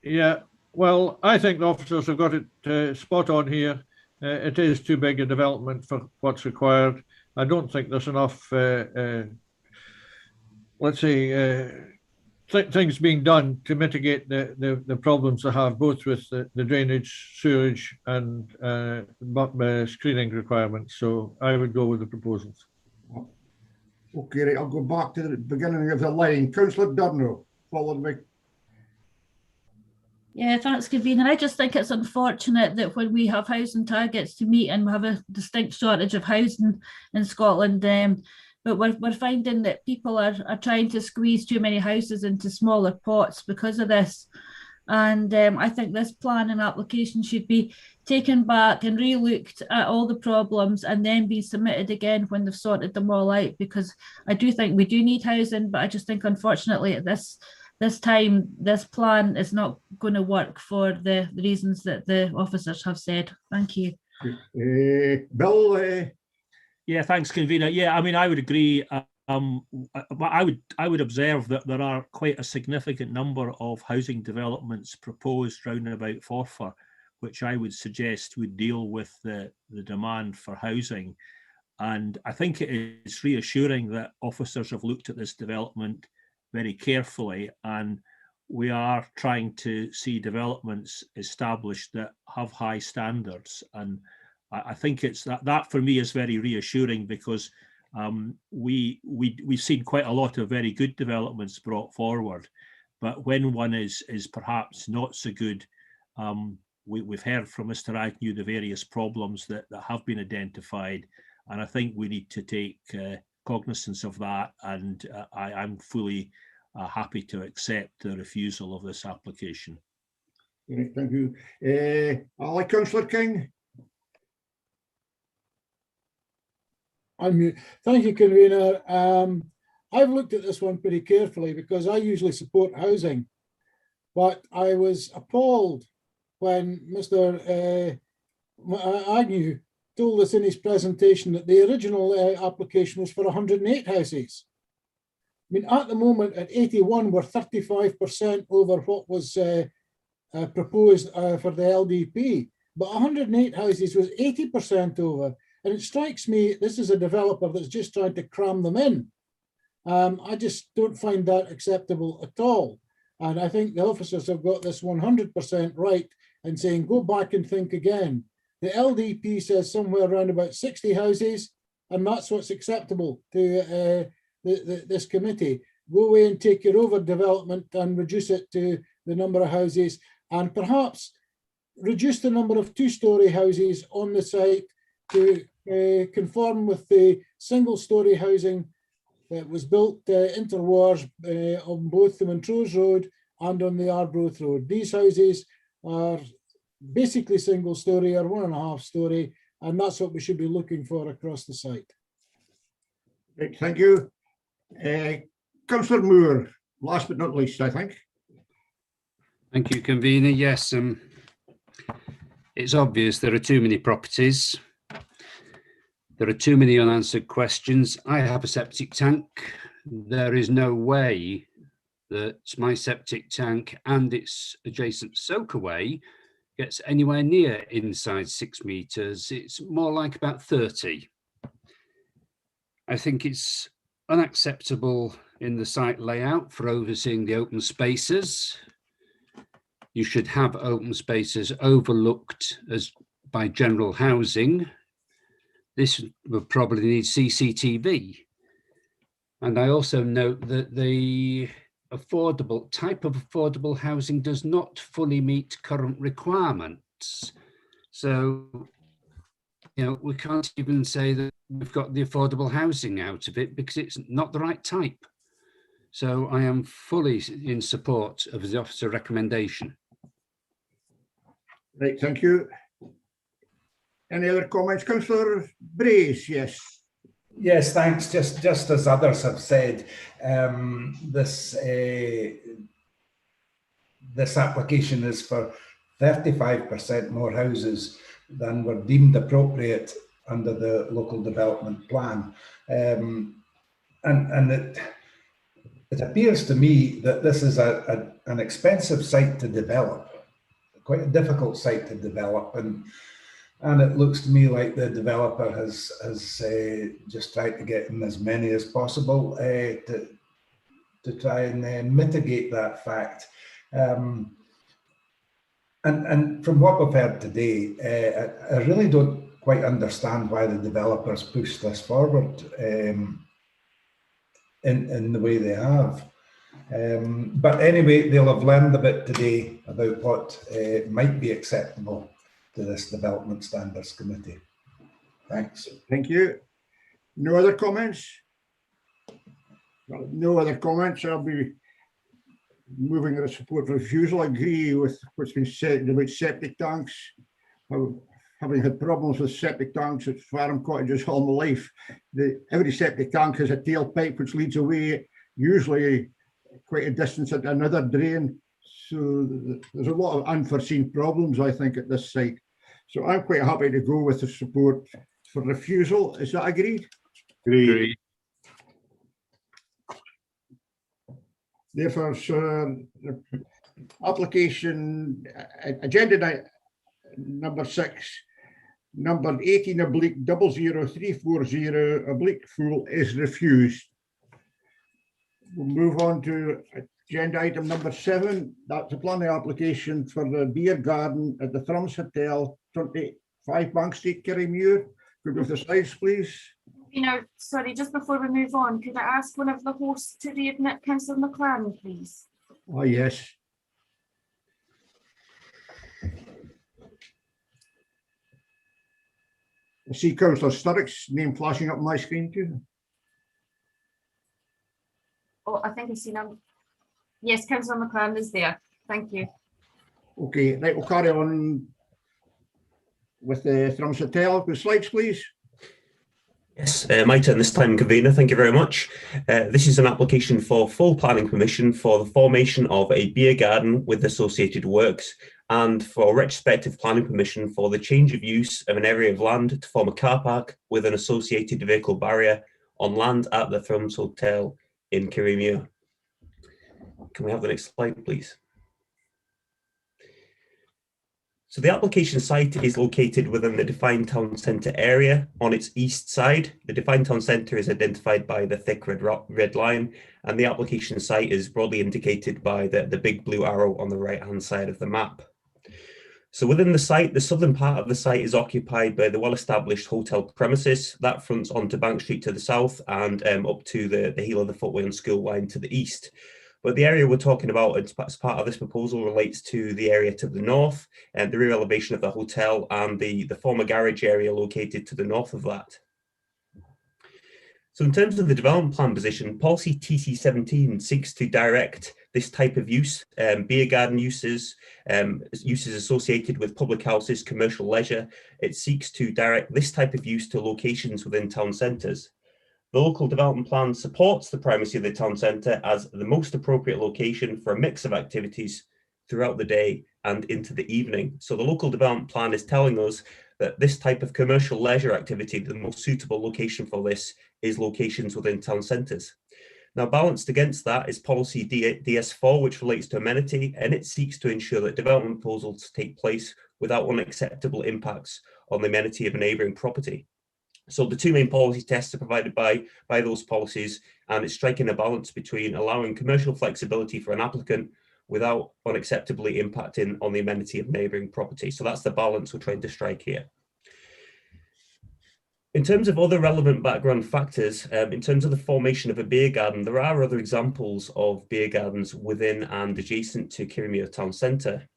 Yeah, well, I think the officers have got it spot on here. It is too big a development for what's required. I don't think there's enough, let's say, things being done to mitigate the problems they have, both with the drainage, sewage, and screening requirements. So I would go with the proposals. Okay, right, I'll go back to the beginning of the line. Councillor Durno, followed by. Yeah, thanks, Convener. I just think it's unfortunate that when we have housing targets to meet and we have a distinct shortage of housing in Scotland, but we're finding that people are trying to squeeze too many houses into smaller pots because of this. And I think this plan and application should be taken back and re-looked at all the problems and then be submitted again when they've sorted them all out, because I do think we do need housing, but I just think unfortunately at this time, this plan is not going to work for the reasons that the officers have said. Thank you. Bill? Yeah, thanks, Convener. Yeah, I mean, I would agree. I would observe that there are quite a significant number of housing developments proposed round about Forfar, which I would suggest would deal with the demand for housing. And I think it is reassuring that officers have looked at this development very carefully, and we are trying to see developments established that have high standards. And I think it's that for me is very reassuring, because we've seen quite a lot of very good developments brought forward, but when one is perhaps not so good, we've heard from Mr. Agnew the various problems that have been identified, and I think we need to take cognizance of that, and I'm fully happy to accept the refusal of this application. Thank you. Like Councillor King. Thank you, Convener. I've looked at this one pretty carefully because I usually support housing, but I was appalled when Mr. Agnew told us in his presentation that the original application was for 108 houses. I mean, at the moment at 81, we're 35% over what was proposed for the LDP, but 108 houses was 80% over. And it strikes me, this is a developer that's just trying to cram them in. I just don't find that acceptable at all. And I think the officers have got this 100% right in saying, go back and think again. The LDP says somewhere around about 60 houses, and that's what's acceptable to this committee. Go away and take your overdevelopment and reduce it to the number of houses, and perhaps reduce the number of two-storey houses on the site to conform with the single-storey housing that was built interwars on both the Montrose Road and on the Arbroath Road. These houses are basically single-storey or 1.5 storey, and that's what we should be looking for across the site. Right, thank you. Councillor Moore, last but not least, I think. Thank you, Convener. Yes, it's obvious there are too many properties. There are too many unanswered questions. I have a septic tank. There is no way that my septic tank and its adjacent soakaway gets anywhere near inside 6 meters. It's more like about 30. I think it's unacceptable in the site layout for overseeing the open spaces. You should have open spaces overlooked as by general housing. This would probably need CCTV. And I also note that the type of affordable housing does not fully meet current requirements. So, we can't even say that we've got the affordable housing out of it because it's not the right type. So I am fully in support of the officer recommendation. Right, thank you. Any other comments? Councillor Brace, yes. Yes, thanks. Just as others have said, this application is for 35% more houses than were deemed appropriate under the local development plan. And it appears to me that this is an expensive site to develop, quite a difficult site to develop, and it looks to me like the developer has just tried to get in as many as possible to try and mitigate that fact. And from what we've heard today, I really don't quite understand why the developers pushed this forward in the way they have. But anyway, they'll have learned a bit today about what might be acceptable to this Development Standards Committee. Thanks. Thank you. No other comments? Well, no other comments. I'll be moving the support for refusal. I agree with what's been said about septic tanks. Having had problems with septic tanks at farm cottages all my life, every septic tank has a tailpipe which leads away, usually quite a distance at another drain. So there's a lot of unforeseen problems, I think, at this site. So I'm quite happy to go with the support for refusal. Is that agreed? Agreed. Therefore, application agenda number 6, number 18/00340/full is refused. We'll move on to agenda item number 7. That's a planning application for the beer garden at the Thrums Hotel, 25 Bank Street, Kirriemuir. Could we go to the slides, please? Sorry, just before we move on, could I ask one of the hosts to readmit Councillor McLaren, please? Oh, yes. I see Councillor Sturrock's name flashing up on my screen too. Oh, I think I've seen him. Yes, Councillor McLaren is there. Thank you. Okay, right, we'll carry on with the Thrums Hotel. The slides, please. Yes, my turn this time, convener. Thank you very much. This is an application for full planning permission for the formation of a beer garden with associated works and for retrospective planning permission for the change of use of an area of land to form a car park with an associated vehicle barrier on land at the Thrums Hotel in Kirriemuir. Can we have the next slide, please? So the application site is located within the defined town centre area on its east side. The defined town centre is identified by the thick red line, and the application site is broadly indicated by the big blue arrow on the right-hand side of the map. So within the site, the southern part of the site is occupied by the well-established hotel premises. That fronts onto Bank Street to the south and up to the heel of the footway and school line to the east. But the area we're talking about as part of this proposal relates to the area to the north and the rear elevation of the hotel and the former garage area located to the north of that. So in terms of the development plan position, policy TC17 seeks to direct this type of use, beer garden uses, uses associated with public houses, commercial leisure. It seeks to direct this type of use to locations within town centres. The local development plan supports the primacy of the town centre as the most appropriate location for a mix of activities throughout the day and into the evening. So the local development plan is telling us that this type of commercial leisure activity, the most suitable location for this is locations within town centres. Now, balanced against that is policy DS4, which relates to amenity, and it seeks to ensure that development proposals take place without unacceptable impacts on the amenity of a neighbouring property. So the two main policy tests are provided by those policies, and it's striking a balance between allowing commercial flexibility for an applicant without unacceptably impacting on the amenity of neighbouring property. So that's the balance we're trying to strike here. In terms of other relevant background factors, in terms of the formation of a beer garden, there are other examples of beer gardens within and adjacent to Kirriemuir Town Centre.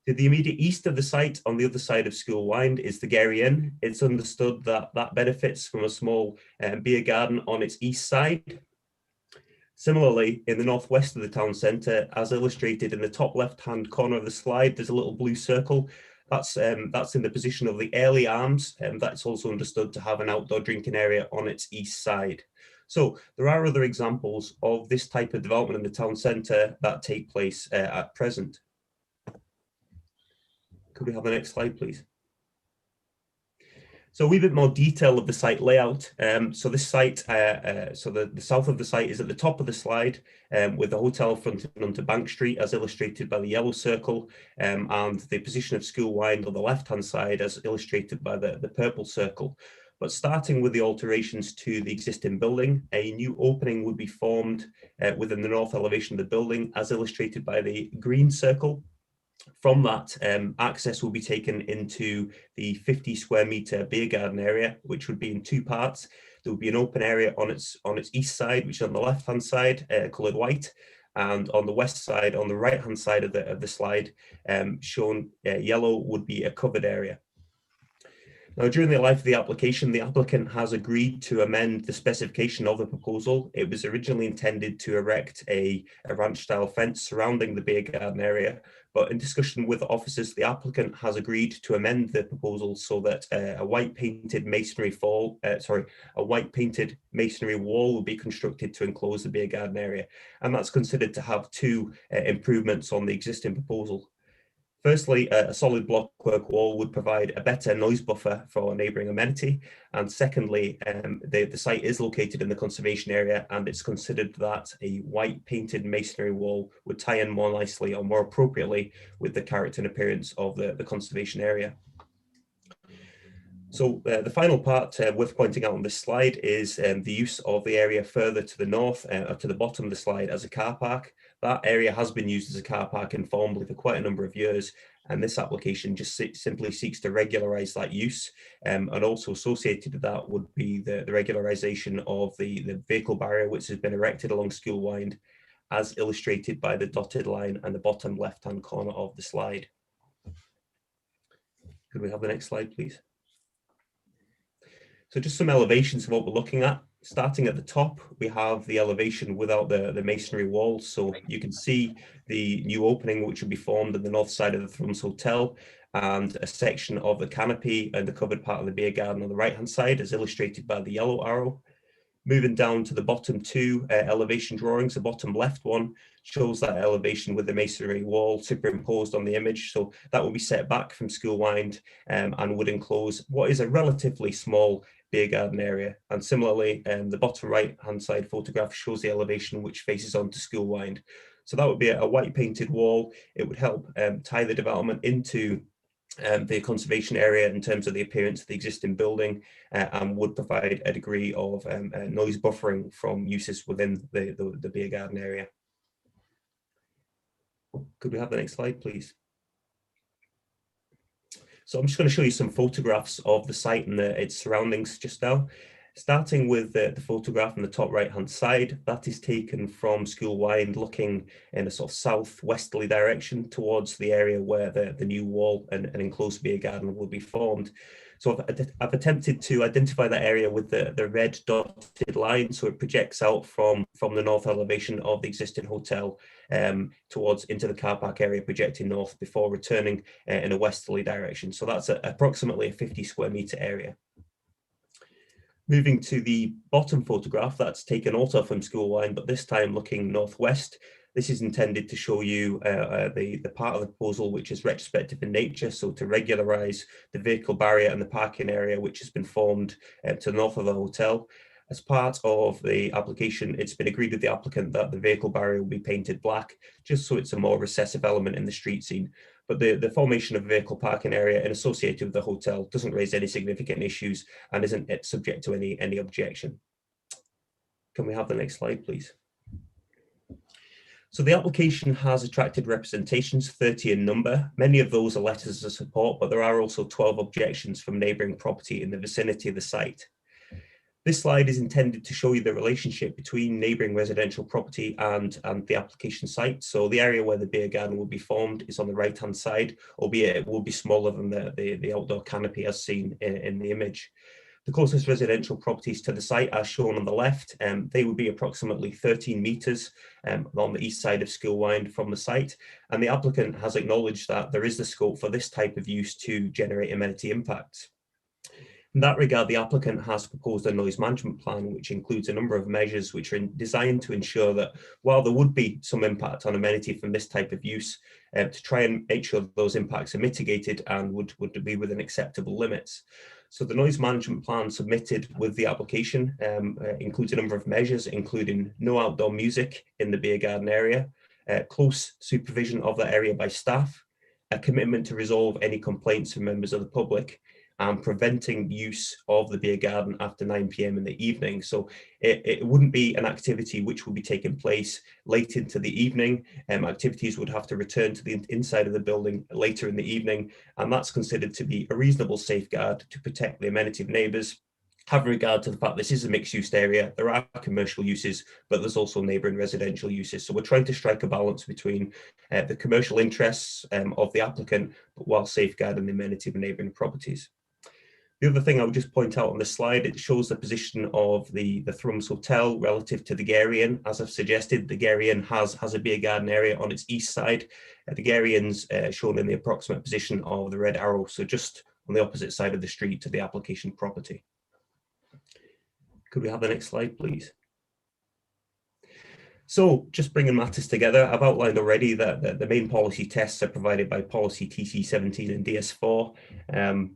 To the immediate east of the site, on the other side of School Wynd, is the Gary Inn. It's understood that that benefits from a small beer garden on its east side. Similarly, in the northwest of the town centre, as illustrated in the top left-hand corner of the slide, there's a little blue circle. That's in the position of the Early Arms, and that's also understood to have an outdoor drinking area on its east side. So there are other examples of this type of development in the town centre that take place at present. Could we have the next slide, please? So a wee bit more detail of the site layout. So this site, so the south of the site is at the top of the slide, with the hotel fronting onto Bank Street as illustrated by the yellow circle, and the position of School Wynd on the left-hand side as illustrated by the purple circle. But starting with the alterations to the existing building, a new opening would be formed within the north elevation of the building as illustrated by the green circle. From that, access will be taken into the 50 square metre beer garden area, which would be in two parts. There will be an open area on its east side, which is on the left-hand side, coloured white, and on the west side, on the right-hand side of the slide, shown yellow, would be a covered area. Now, during the life of the application, the applicant has agreed to amend the specification of the proposal. It was originally intended to erect a ranch-style fence surrounding the beer garden area, but in discussion with officers, the applicant has agreed to amend the proposal so that a white painted masonry wall will be constructed to enclose the beer garden area, and that's considered to have two improvements on the existing proposal. Firstly, a solid blockwork wall would provide a better noise buffer for neighbouring amenity. And secondly, the site is located in the conservation area, and it's considered that a white painted masonry wall would tie in more nicely or more appropriately with the character and appearance of the conservation area. So the final part worth pointing out on this slide is the use of the area further to the north, or to the bottom of the slide, as a car park. That area has been used as a car park informally for quite a number of years, and this application just simply seeks to regularise that use. And also associated with that would be the regularisation of the vehicle barrier which has been erected along School Wynd, as illustrated by the dotted line and the bottom left-hand corner of the slide. Could we have the next slide, please? So just some elevations of what we're looking at. Starting at the top, we have the elevation without the masonry walls. So you can see the new opening which will be formed on the north side of the Thrums Hotel, and a section of the canopy and the covered part of the beer garden on the right-hand side, as illustrated by the yellow arrow. Moving down to the bottom two elevation drawings, the bottom left one shows that elevation with the masonry wall superimposed on the image. So that will be set back from School Wynd and would enclose what is a relatively small beer garden area. And similarly, the bottom right-hand side photograph shows the elevation which faces onto School Wynd. So that would be a white painted wall. It would help tie the development into the conservation area in terms of the appearance of the existing building, and would provide a degree of noise buffering from uses within the beer garden area. Could we have the next slide, please? So I'm just going to show you some photographs of the site and its surroundings just now. Starting with the photograph on the top right-hand side, that is taken from School Wynd, looking in a sort of southwesterly direction towards the area where the new wall and enclosed beer garden will be formed. So I've attempted to identify that area with the red dotted line, so it projects out from the north elevation of the existing hotel towards into the car park area, projecting north before returning in a westerly direction. So that's approximately a 50 square metre area. Moving to the bottom photograph, that's taken also from School Wynd, but this time looking northwest. This is intended to show you the part of the proposal which is retrospective in nature, so to regularise the vehicle barrier and the parking area which has been formed to the north of the hotel. As part of the application, it's been agreed with the applicant that the vehicle barrier will be painted black, just so it's a more recessive element in the street scene. But the formation of a vehicle parking area and associated with the hotel doesn't raise any significant issues and isn't subject to any objection. Can we have the next slide, please? So the application has attracted representations, 30 in number. Many of those are letters of support, but there are also 12 objections from neighbouring property in the vicinity of the site. This slide is intended to show you the relationship between neighbouring residential property and the application site. So the area where the beer garden will be formed is on the right-hand side, albeit it will be smaller than the outdoor canopy as seen in the image. The closest residential properties to the site are shown on the left. They would be approximately 13 metres on the east side of Schoolwind from the site. And the applicant has acknowledged that there is the scope for this type of use to generate amenity impacts. In that regard, the applicant has proposed a noise management plan, which includes a number of measures which are designed to ensure that while there would be some impact on amenity from this type of use, to try and make sure that those impacts are mitigated and would be within acceptable limits. So the noise management plan submitted with the application includes a number of measures, including no outdoor music in the beer garden area, close supervision of that area by staff, a commitment to resolve any complaints from members of the public, and preventing use of the beer garden after 9 p.m. in the evening. So it wouldn't be an activity which will be taking place late into the evening. Activities would have to return to the inside of the building later in the evening, and that's considered to be a reasonable safeguard to protect the amenity of neighbours, having regard to the fact this is a mixed-use area. There are commercial uses, but there's also neighbouring residential uses. So we're trying to strike a balance between the commercial interests of the applicant, but while safeguarding the amenity of neighbouring properties. The other thing I would just point out on this slide, it shows the position of the Thrums Hotel relative to the Garrian. As I've suggested, the Garrian has a beer garden area on its east side. The Garrian's shown in the approximate position of the red arrow, so just on the opposite side of the street to the application property. Could we have the next slide, please? So just bringing matters together, I've outlined already that the main policy tests are provided by policy TC17 and DS4.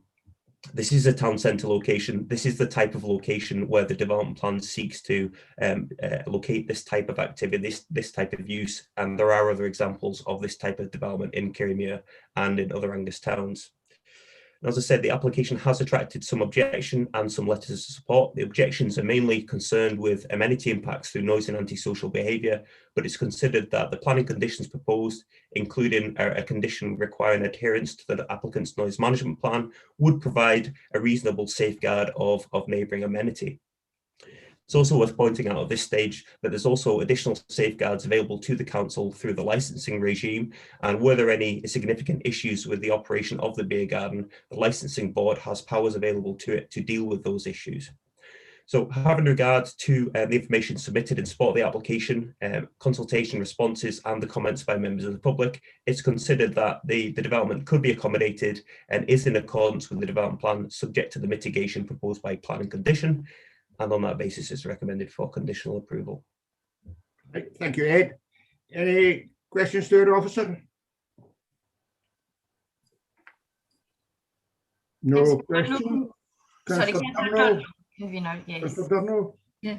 This is a town centre location. This is the type of location where the development plan seeks to locate this type of activity, this type of use, and there are other examples of this type of development in Kirriemuir and in other Angus towns. As I said, the application has attracted some objection and some letters of support. The objections are mainly concerned with amenity impacts through noise and antisocial behaviour, but it's considered that the planning conditions proposed, including a condition requiring adherence to the applicant's noise management plan, would provide a reasonable safeguard of neighbouring amenity. It's also worth pointing out at this stage that there's also additional safeguards available to the council through the licensing regime, and were there any significant issues with the operation of the beer garden, the licensing board has powers available to it to deal with those issues. So having regard to the information submitted in support of the application, consultation responses and the comments by members of the public, it's considered that the development could be accommodated and is in accordance with the development plan subject to the mitigation proposed by planning condition. And on that basis, it's recommended for conditional approval. Right, thank you, Ed. Any questions to our officer? No question. Sorry, Councillor convener, yes. Councillor Durno? Yeah,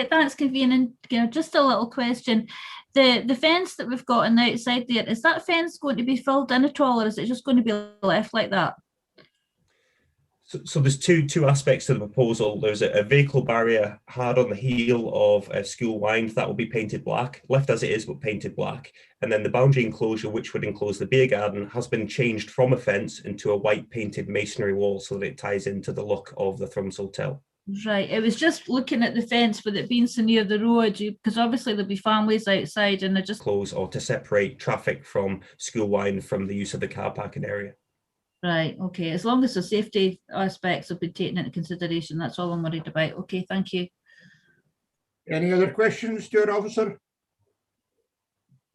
thanks, convening. Just a little question. The fence that we've got on the outside there, is that fence going to be filled in at all, or is it just going to be left like that? So there's two aspects to the proposal. There's a vehicle barrier hard on the heel of Schoolwind that will be painted black, left as it is but painted black. And then the boundary enclosure, which would enclose the beer garden, has been changed from a fence into a white painted masonry wall so that it ties into the look of the Thrums Hotel. Right, it was just looking at the fence with it being so near the road, because obviously there'll be families outside and they're just close, or to separate traffic from Schoolwind from the use of the car parking area. Right, okay, as long as the safety aspects have been taken into consideration, that's all I'm worried about. Okay, thank you. Any other questions to our officer?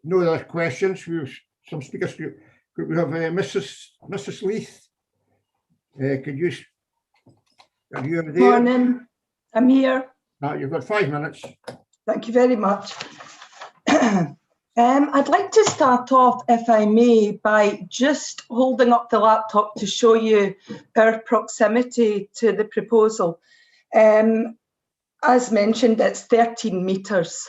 No other questions. We have some speakers. Could we have Mrs. Leith? Could you? Are you there? Morning, I'm here. You've got 5 minutes. Thank you very much. I'd like to start off, if I may, by just holding up the laptop to show you our proximity to the proposal. As mentioned, it's 13 metres.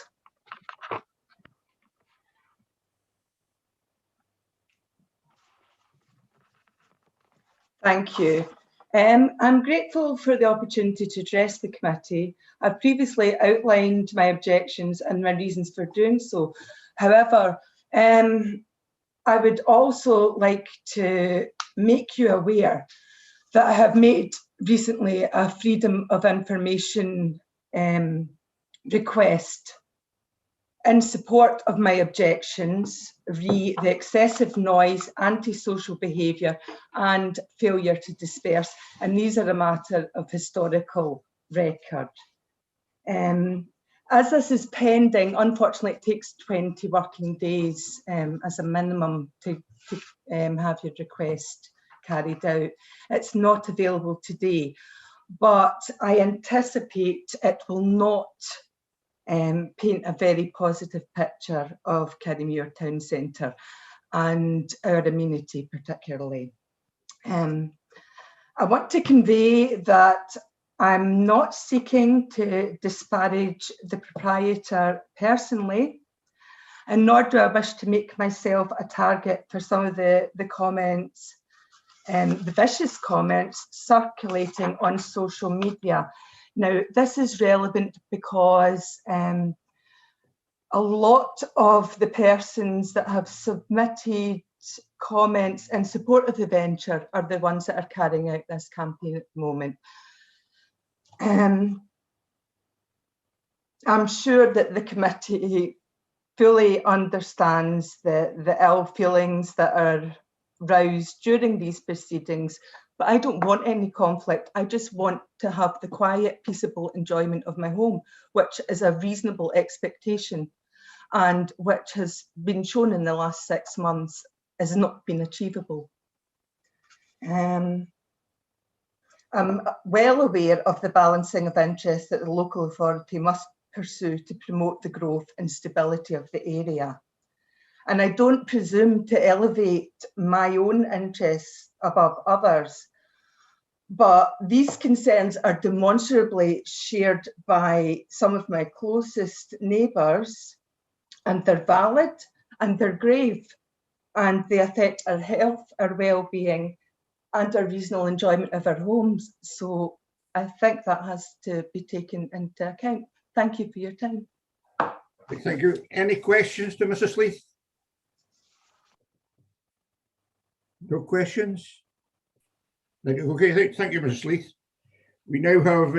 Thank you. I'm grateful for the opportunity to address the committee. I've previously outlined my objections and my reasons for doing so. However, I would also like to make you aware that I have made recently a Freedom of Information request in support of my objections re the excessive noise, antisocial behaviour and failure to disperse, and these are a matter of historical record. As this is pending, unfortunately it takes 20 working days as a minimum to have your request carried out. It's not available today, but I anticipate it will not paint a very positive picture of Kirriemuir Town Centre and our amenity particularly. I want to convey that I'm not seeking to disparage the proprietor personally, and nor do I wish to make myself a target for some of the comments, the vicious comments circulating on social media. Now, this is relevant because a lot of the persons that have submitted comments in support of the venture are the ones that are carrying out this campaign at the moment. I'm sure that the committee fully understands the ill feelings that are roused during these proceedings, but I don't want any conflict. I just want to have the quiet, peaceable enjoyment of my home, which is a reasonable expectation and which has been shown in the last 6 months has not been achievable. I'm well aware of the balancing of interests that the local authority must pursue to promote the growth and stability of the area. And I don't presume to elevate my own interests above others, but these concerns are demonstrably shared by some of my closest neighbours, and they're valid and they're grave, and they affect our health, our well-being, and our reasonable enjoyment of our homes. So I think that has to be taken into account. Thank you for your time. Thank you. Any questions to Mrs. Leith? No questions? Okay, thank you, Mrs. Leith. We now have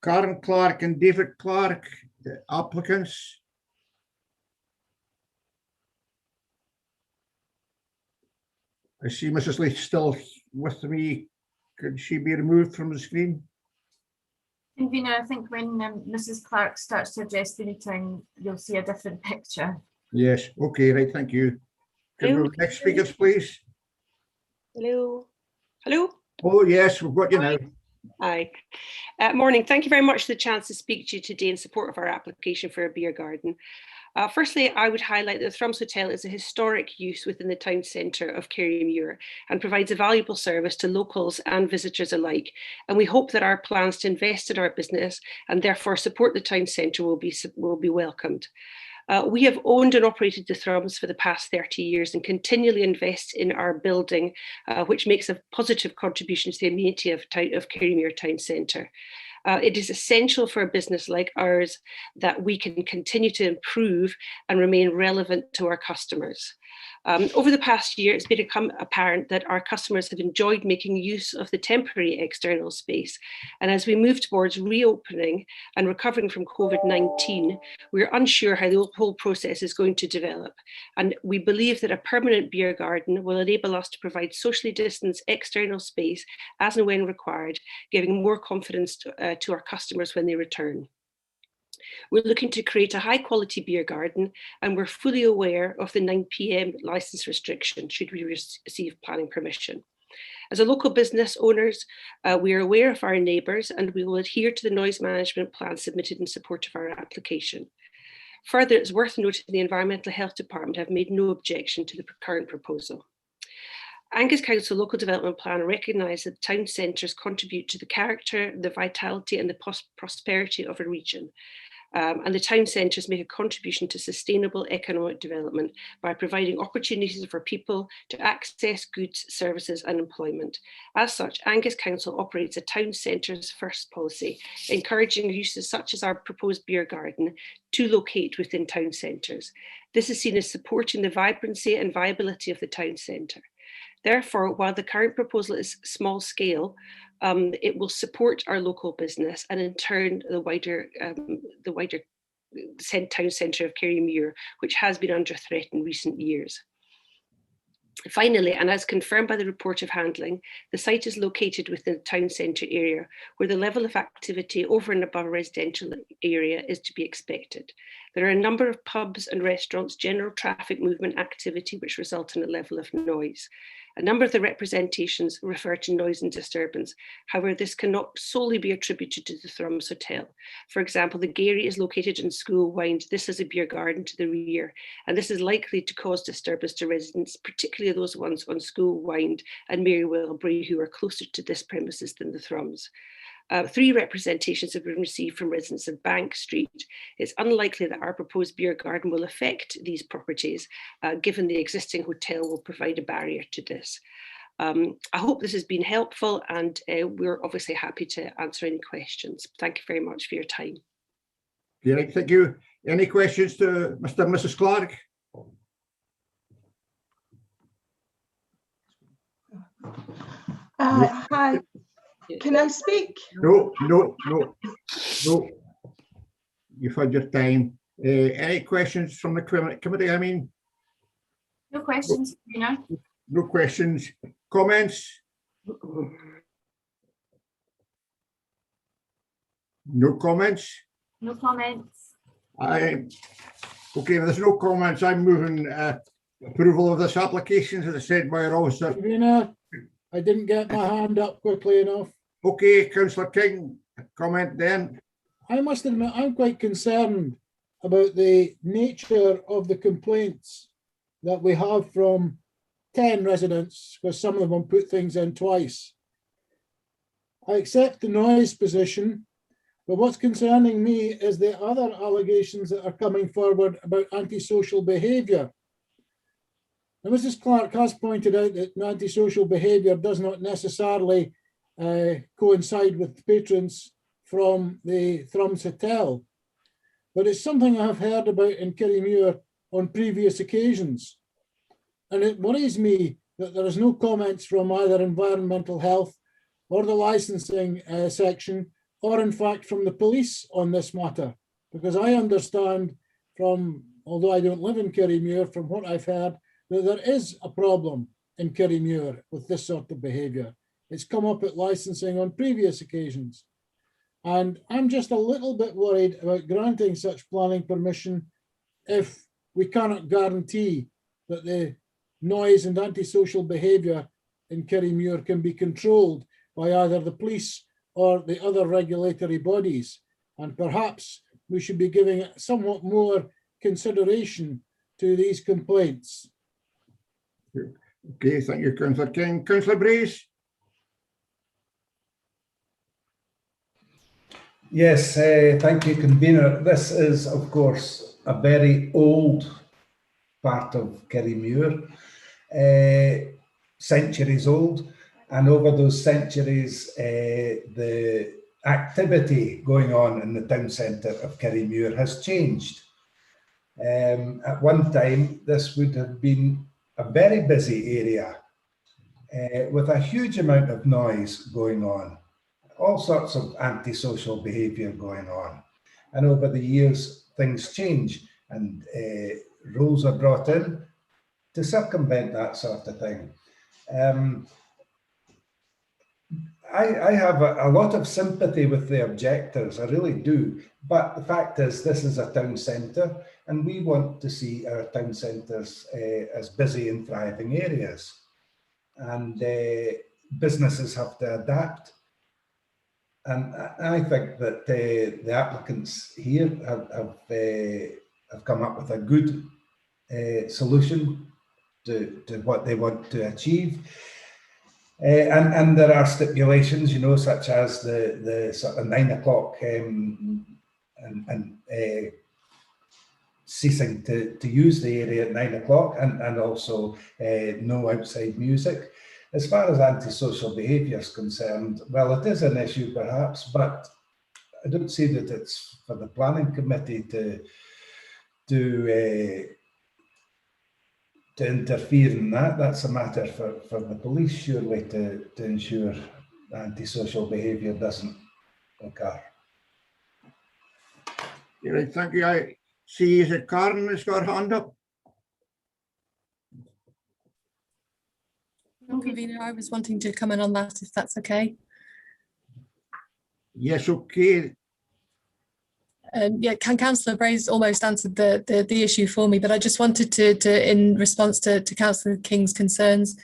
Karen Clark and David Clark, the applicants. I see Mrs. Leith still with me. Could she be removed from the screen? Convener, I think when Mrs. Clark starts to address the meeting, you'll see a different picture. Yes, okay, right, thank you. Can we have next speakers, please? Hello. Hello. Oh, yes, we've got you now. Hi. Morning. Thank you very much for the chance to speak to you today in support of our application for a beer garden. Firstly, I would highlight that the Thrums Hotel is a historic use within the town centre of Kirriemuir and provides a valuable service to locals and visitors alike. And we hope that our plans to invest in our business and therefore support the town centre will be welcomed. We have owned and operated the Thrums for the past 30 years and continually invest in our building, which makes a positive contribution to the amenity of Kirriemuir Town Centre. It is essential for a business like ours that we can continue to improve and remain relevant to our customers. Over the past year, it's become apparent that our customers have enjoyed making use of the temporary external space. And as we move towards reopening and recovering from COVID-19, we're unsure how the whole process is going to develop. And we believe that a permanent beer garden will enable us to provide socially distanced external space as and when required, giving more confidence to our customers when they return. We're looking to create a high quality beer garden, and we're fully aware of the 9 PM licence restriction should we receive planning permission. As a local business owners, we are aware of our neighbours and we will adhere to the noise management plan submitted in support of our application. Further, it's worth noting the Environmental Health Department have made no objection to the current proposal. Angus Council Local Development Plan recognised that town centres contribute to the character, the vitality and the prosperity of a region. And the town centres make a contribution to sustainable economic development by providing opportunities for people to access goods, services and employment. As such, Angus Council operates a town centres first policy, encouraging uses such as our proposed beer garden to locate within town centres. This is seen as supporting the vibrancy and viability of the town centre. Therefore, while the current proposal is small scale, it will support our local business and in turn the wider town centre of Kerrymuir, which has been under threat in recent years. Finally, and as confirmed by the report of handling, the site is located within the town centre area where the level of activity over and above a residential area is to be expected. There are a number of pubs and restaurants, general traffic movement activity which result in a level of noise. A number of the representations refer to noise and disturbance. However, this cannot solely be attributed to the Thrums Hotel. For example, the Gairy is located in School Wynd. This has a beer garden to the rear, and this is likely to cause disturbance to residents, particularly those ones on School Wynd and Mary Welbury, who are closer to this premises than the Thrums. 3 representations have been received from residents of Bank Street. It's unlikely that our proposed beer garden will affect these properties, given the existing hotel will provide a barrier to this. I hope this has been helpful, and we're obviously happy to answer any questions. Thank you very much for your time. Okay, thank you. Any questions to Mr. and Mrs. Clark? Hi. Can I speak? No. You've had your time. Any questions from the committee? I mean, No questions, Sabrina. no questions. Comments? No comments? No comments. Okay, if there's no comments, I'm moving approval of this application, as I said by our officer. Sabrina, I didn't get my hand up quickly enough. Okay, Councillor King, comment then. I must admit, I'm quite concerned about the nature of the complaints that we have from 10 residents, because some of them put things in twice. I accept the noise position, but what's concerning me is the other allegations that are coming forward about antisocial behaviour. Now, Mrs. Clark has pointed out that antisocial behaviour does not necessarily coincide with patrons from the Thrums Hotel, but it's something I have heard about in Kerrymuir on previous occasions. And it worries me that there is no comments from either environmental health or the licensing section, or in fact from the police on this matter, because I understand from, although I don't live in Kerrymuir, from what I've heard, that there is a problem in Kerrymuir with this sort of behaviour. It's come up at licensing on previous occasions. And I'm just a little bit worried about granting such planning permission if we cannot guarantee that the noise and antisocial behaviour in Kerrymuir can be controlled by either the police or the other regulatory bodies. And perhaps we should be giving somewhat more consideration to these complaints. Okay, thank you, Councillor King. Councillor Brace? Yes, thank you, convener. This is, of course, a very old part of Kerrymuir, centuries old, and over those centuries, the activity going on in the town centre of Kerrymuir has changed. At one time, this would have been a very busy area with a huge amount of noise going on. All sorts of antisocial behaviour going on. And over the years, things change and rules are brought in to circumvent that sort of thing. I have a lot of sympathy with the objectors, I really do. But the fact is, this is a town centre and we want to see our town centres as busy and thriving areas. And businesses have to adapt. And I think that the applicants here have come up with a good solution what they want to achieve. And there are stipulations, you know, such as the sort of 9 o'clock ceasing to use the area at 9 o'clock, and also no outside music. As far as antisocial behaviour is concerned, well, it is an issue perhaps, but I don't see that it's for the planning committee to interfere in that. That's a matter for the police, surely, to ensure antisocial behaviour doesn't occur. Yeah, right, thank you. I see, is it Karen has got her hand up? Convener, I was wanting to come in on that, if that's okay. Yes, okay. Yeah, Councillor Bray's almost answered the issue for me, but I just wanted to in response to Councillor King's concerns,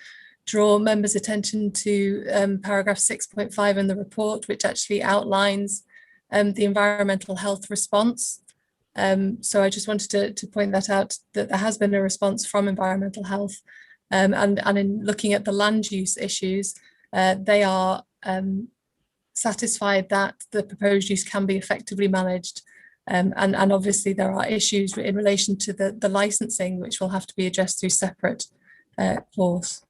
draw members' attention to paragraph 6.5 in the report, which actually outlines the environmental health response. So I just wanted to point that out, that there has been a response from environmental health, and in looking at the land use issues, they are satisfied that the proposed use can be effectively managed. And obviously there are issues in relation to the licensing, which will have to be addressed through separate clause.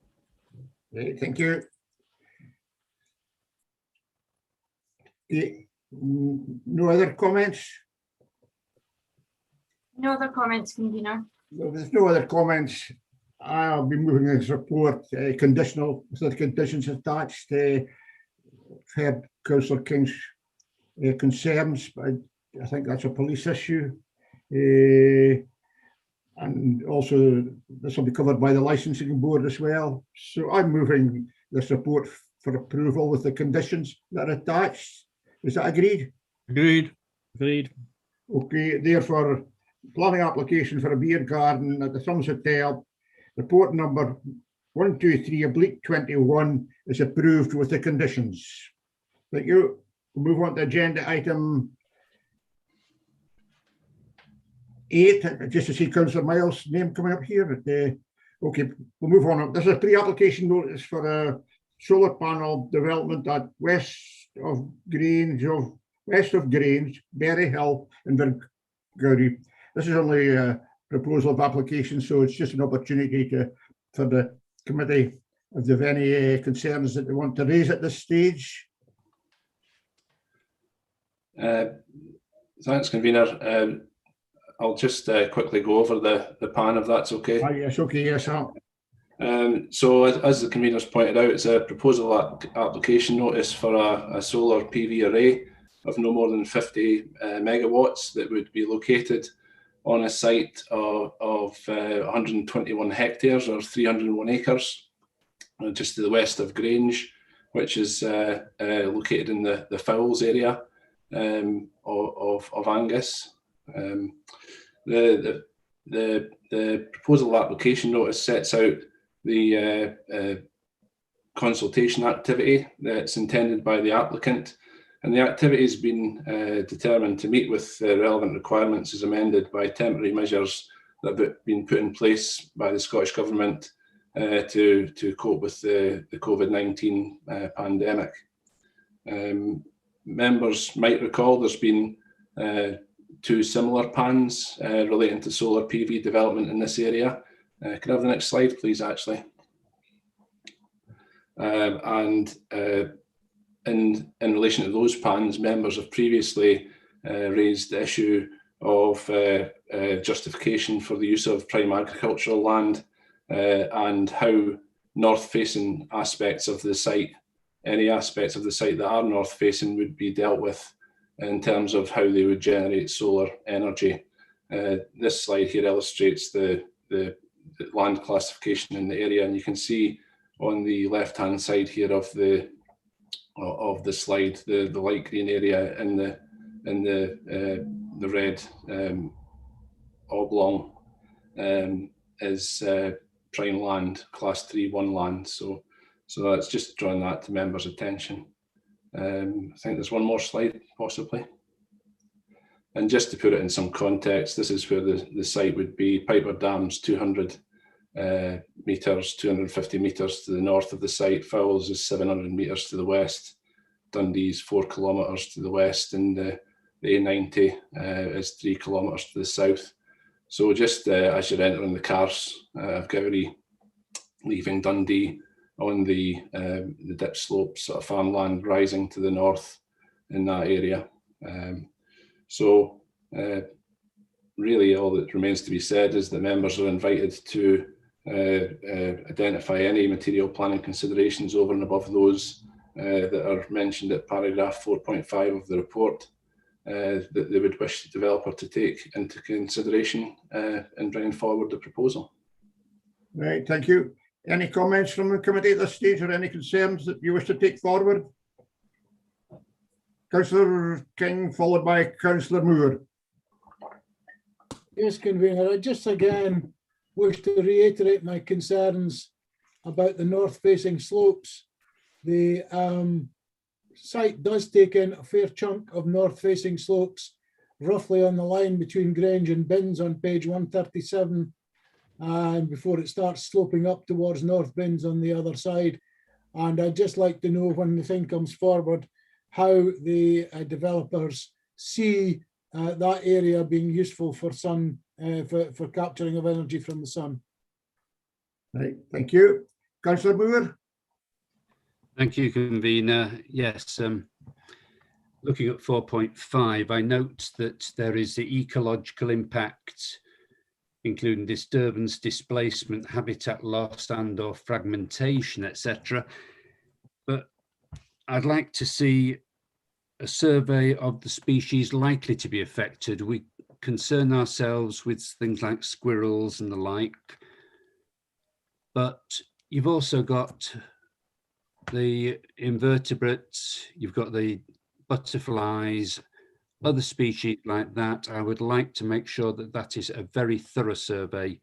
Right, thank you. No other comments? No other comments, convener. Well, there's no other comments. I'll be moving this report conditional with the conditions attached. I've heard Councillor King's concerns, but I think that's a police issue. And also this will be covered by the licensing board as well. So I'm moving this report for approval with the conditions that are attached. Is that agreed? Agreed. Agreed. Okay, therefore, planning application for a beer garden at the Thumbs Hotel, report number 123/21 is approved with the conditions. Thank you. We'll move on to agenda item 8, just to see Councillor Miles' name coming up here. But, okay, we'll move on. There's a pre-application notice for a solar panel development at west of Grange, Berry Hill, and Gowrie. This is only a proposal of application, so it's just an opportunity for the committee, if they have any concerns that they want to raise at this stage. Thanks, convener. I'll just quickly go over the pan, if that's okay. Yes, okay, yes, sir. So as the conveners pointed out, it's a proposal application notice for a solar PV array of no more than 50 megawatts that would be located on a site of 121 hectares or 301 acres, just to the west of Grange, which is located in the Fowles area of Angus. The proposal application notice sets out the consultation activity that's intended by the applicant, and the activity has been determined to meet with relevant requirements as amended by temporary measures that have been put in place by the Scottish Government to cope with the COVID-19 pandemic. Members might recall there's been 2 similar PANs relating to solar PV development in this area. Can I have the next slide, please, Ashley? In relation to those PANs, members have previously raised the issue of justification for the use of prime agricultural land and how north-facing aspects of the site, any aspects of the site that are north-facing, would be dealt with in terms of how they would generate solar energy. This slide here illustrates the land classification in the area, and you can see on the left-hand side here of the slide the light green area in the red oblong is prime land, class 3(1) land. So that's just drawing that to members' attention. I think there's one more slide, possibly. And just to put it in some context, this is where the site would be. Piper Dam's 200 meters, 250 meters to the north of the site. Fowles is 700 meters to the west. Dundee's 4 kilometers to the west, and the A90 is 3 kilometers to the south. So just as you're entering the cars, Gowrie, leaving Dundee on the dip slopes, sort of farmland rising to the north in that area. So really all that remains to be said is that members are invited to identify any material planning considerations over and above those that are mentioned at paragraph 4.5 of the report that they would wish the developer to take into consideration in bringing forward the proposal. Right, thank you. Any comments from the committee at this stage, or any concerns that you wish to take forward? Councillor King, followed by Councillor Moore. Yes, convener. I just again wish to reiterate my concerns about the north-facing slopes. The site does take in a fair chunk of north-facing slopes, roughly on the line between Grange and Binns on page 137, and before it starts sloping up towards North Binns on the other side. And I'd just like to know, when the thing comes forward, how the developers see that area being useful for sun, for capturing of energy from the sun. Right, thank you. Councillor Moore. Thank you, convener. Yes, looking at 4.5, I note that there is the ecological impact, including disturbance, displacement, habitat loss and or fragmentation, etc. But I'd like to see a survey of the species likely to be affected. We concern ourselves with things like squirrels and the like, but you've also got the invertebrates, you've got the butterflies, other species like that. I would like to make sure that that is a very thorough survey,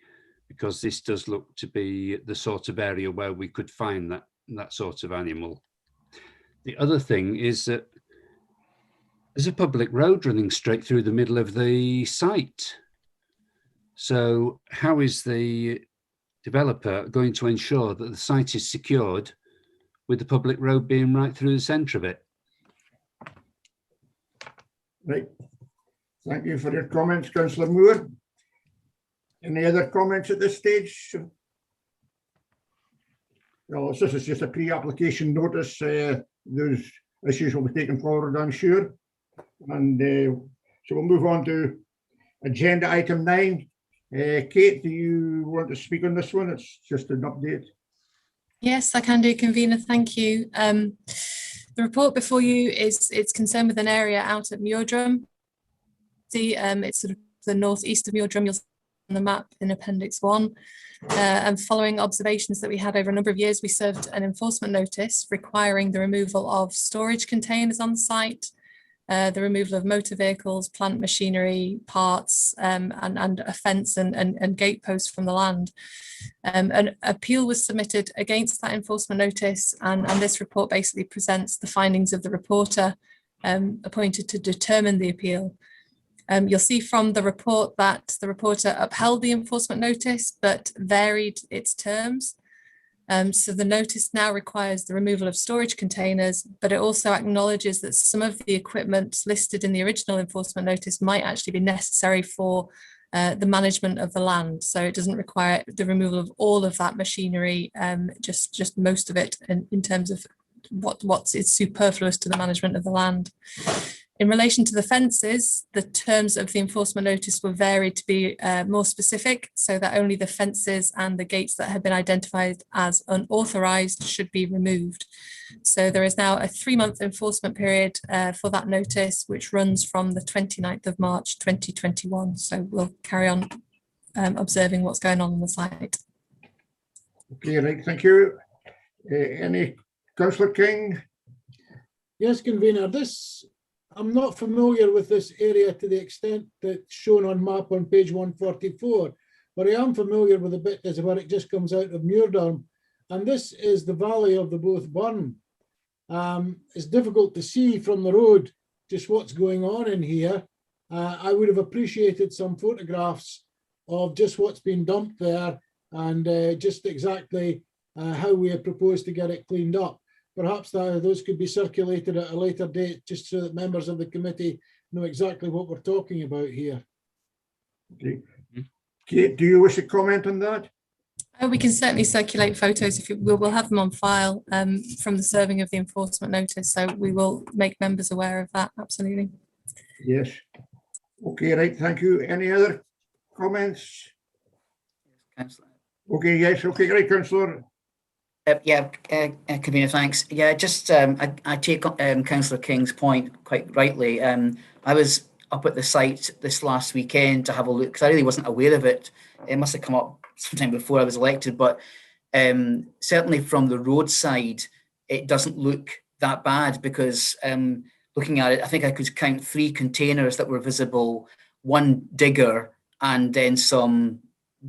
because this does look to be the sort of area where we could find that sort of animal. The other thing is that there's a public road running straight through the middle of the site. So how is the developer going to ensure that the site is secured with the public road being right through the centre of it? Right. Thank you for your comments, Councillor Moore. Any other comments at this stage? Well, this is just a pre-application notice. Those issues will be taken forward, I'm sure. And so we'll move on to agenda item 9. Kate, do you want to speak on this one? It's just an update. Yes, I can do, convener. Thank you. The report before you it's concerned with an area out at Muirdrum. It's sort of the northeast of Muirdrum. You'll see on the map in Appendix 1. And following observations that we had over a number of years, we served an enforcement notice requiring the removal of storage containers on the site, the removal of motor vehicles, plant machinery, parts, and a fence and gate posts from the land. An appeal was submitted against that enforcement notice, and this report basically presents the findings of the reporter appointed to determine the appeal. You'll see from the report that the reporter upheld the enforcement notice but varied its terms. So the notice now requires the removal of storage containers, but it also acknowledges that some of the equipment listed in the original enforcement notice might actually be necessary for the management of the land. So it doesn't require the removal of all of that machinery, just most of it in terms of what is superfluous to the management of the land. In relation to the fences, the terms of the enforcement notice were varied to be more specific, so that only the fences and the gates that have been identified as unauthorised should be removed. So there is now a 3-month enforcement period for that notice, which runs from the 29th of March 2021. So we'll carry on observing what's going on the site. Okay, right, thank you. Any Councillor King? Yes, convener. I'm not familiar with this area to the extent that's shown on map on page 144, but I am familiar with a bit as where it just comes out of Muirdrum, and this is the valley of the Both Burn. It's difficult to see from the road just what's going on in here. I would have appreciated some photographs of just what's been dumped there and just exactly how we have proposed to get it cleaned up. Perhaps those could be circulated at a later date, just so that members of the committee know exactly what we're talking about here. Okay. Kate, do you wish to comment on that? We can certainly circulate photos if we'll have them on file from the serving of the enforcement notice. So we will make members aware of that. Absolutely. Yes. Okay, right. Thank you. Any other comments? Councillor. Okay, yes. Okay, right, Councillor. Convener, thanks. Yeah, just I take Councillor King's point quite rightly. I was up at the site this last weekend to have a look because I really wasn't aware of it. It must have come up sometime before I was elected, but certainly from the roadside, it doesn't look that bad because looking at it, I think I could count 3 containers that were visible, 1 digger, and then some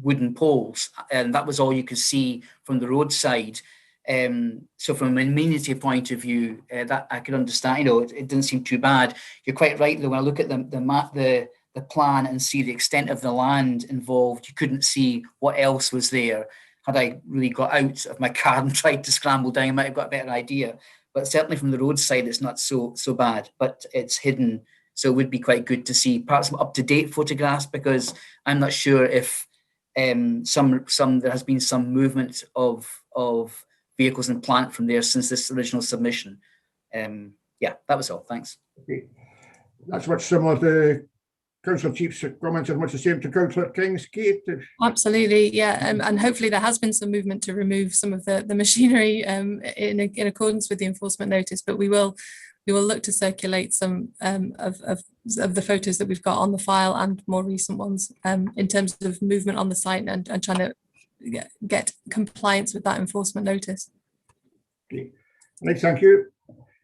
wooden poles, and that was all you could see from the roadside. So from an amenity point of view, that I could understand. You know, it didn't seem too bad. You're quite right, though. When I look at the map, the plan, and see the extent of the land involved, you couldn't see what else was there. Had I really got out of my car and tried to scramble down, I might have got a better idea. But certainly from the roadside, it's not so bad. But it's hidden, so it would be quite good to see perhaps some up-to-date photographs, because I'm not sure if there has been some movement of vehicles and plant from there since this original submission. Yeah, that was all. Thanks. Okay. That's much similar to Councillor Chief's comments, and much the same to Councillor King's. Kate? Absolutely, yeah, and hopefully there has been some movement to remove some of the machinery in accordance with the enforcement notice. But we will look to circulate some of the photos that we've got on the file and more recent ones in terms of movement on the site and trying to get compliance with that enforcement notice. Okay, right, thank you.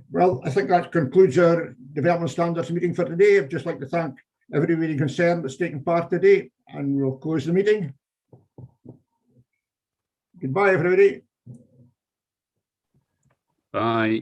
Well, I think that concludes our development standards meeting for today. I'd just like to thank everybody concerned that's taken part today, and we'll close the meeting. Goodbye, everybody. Bye.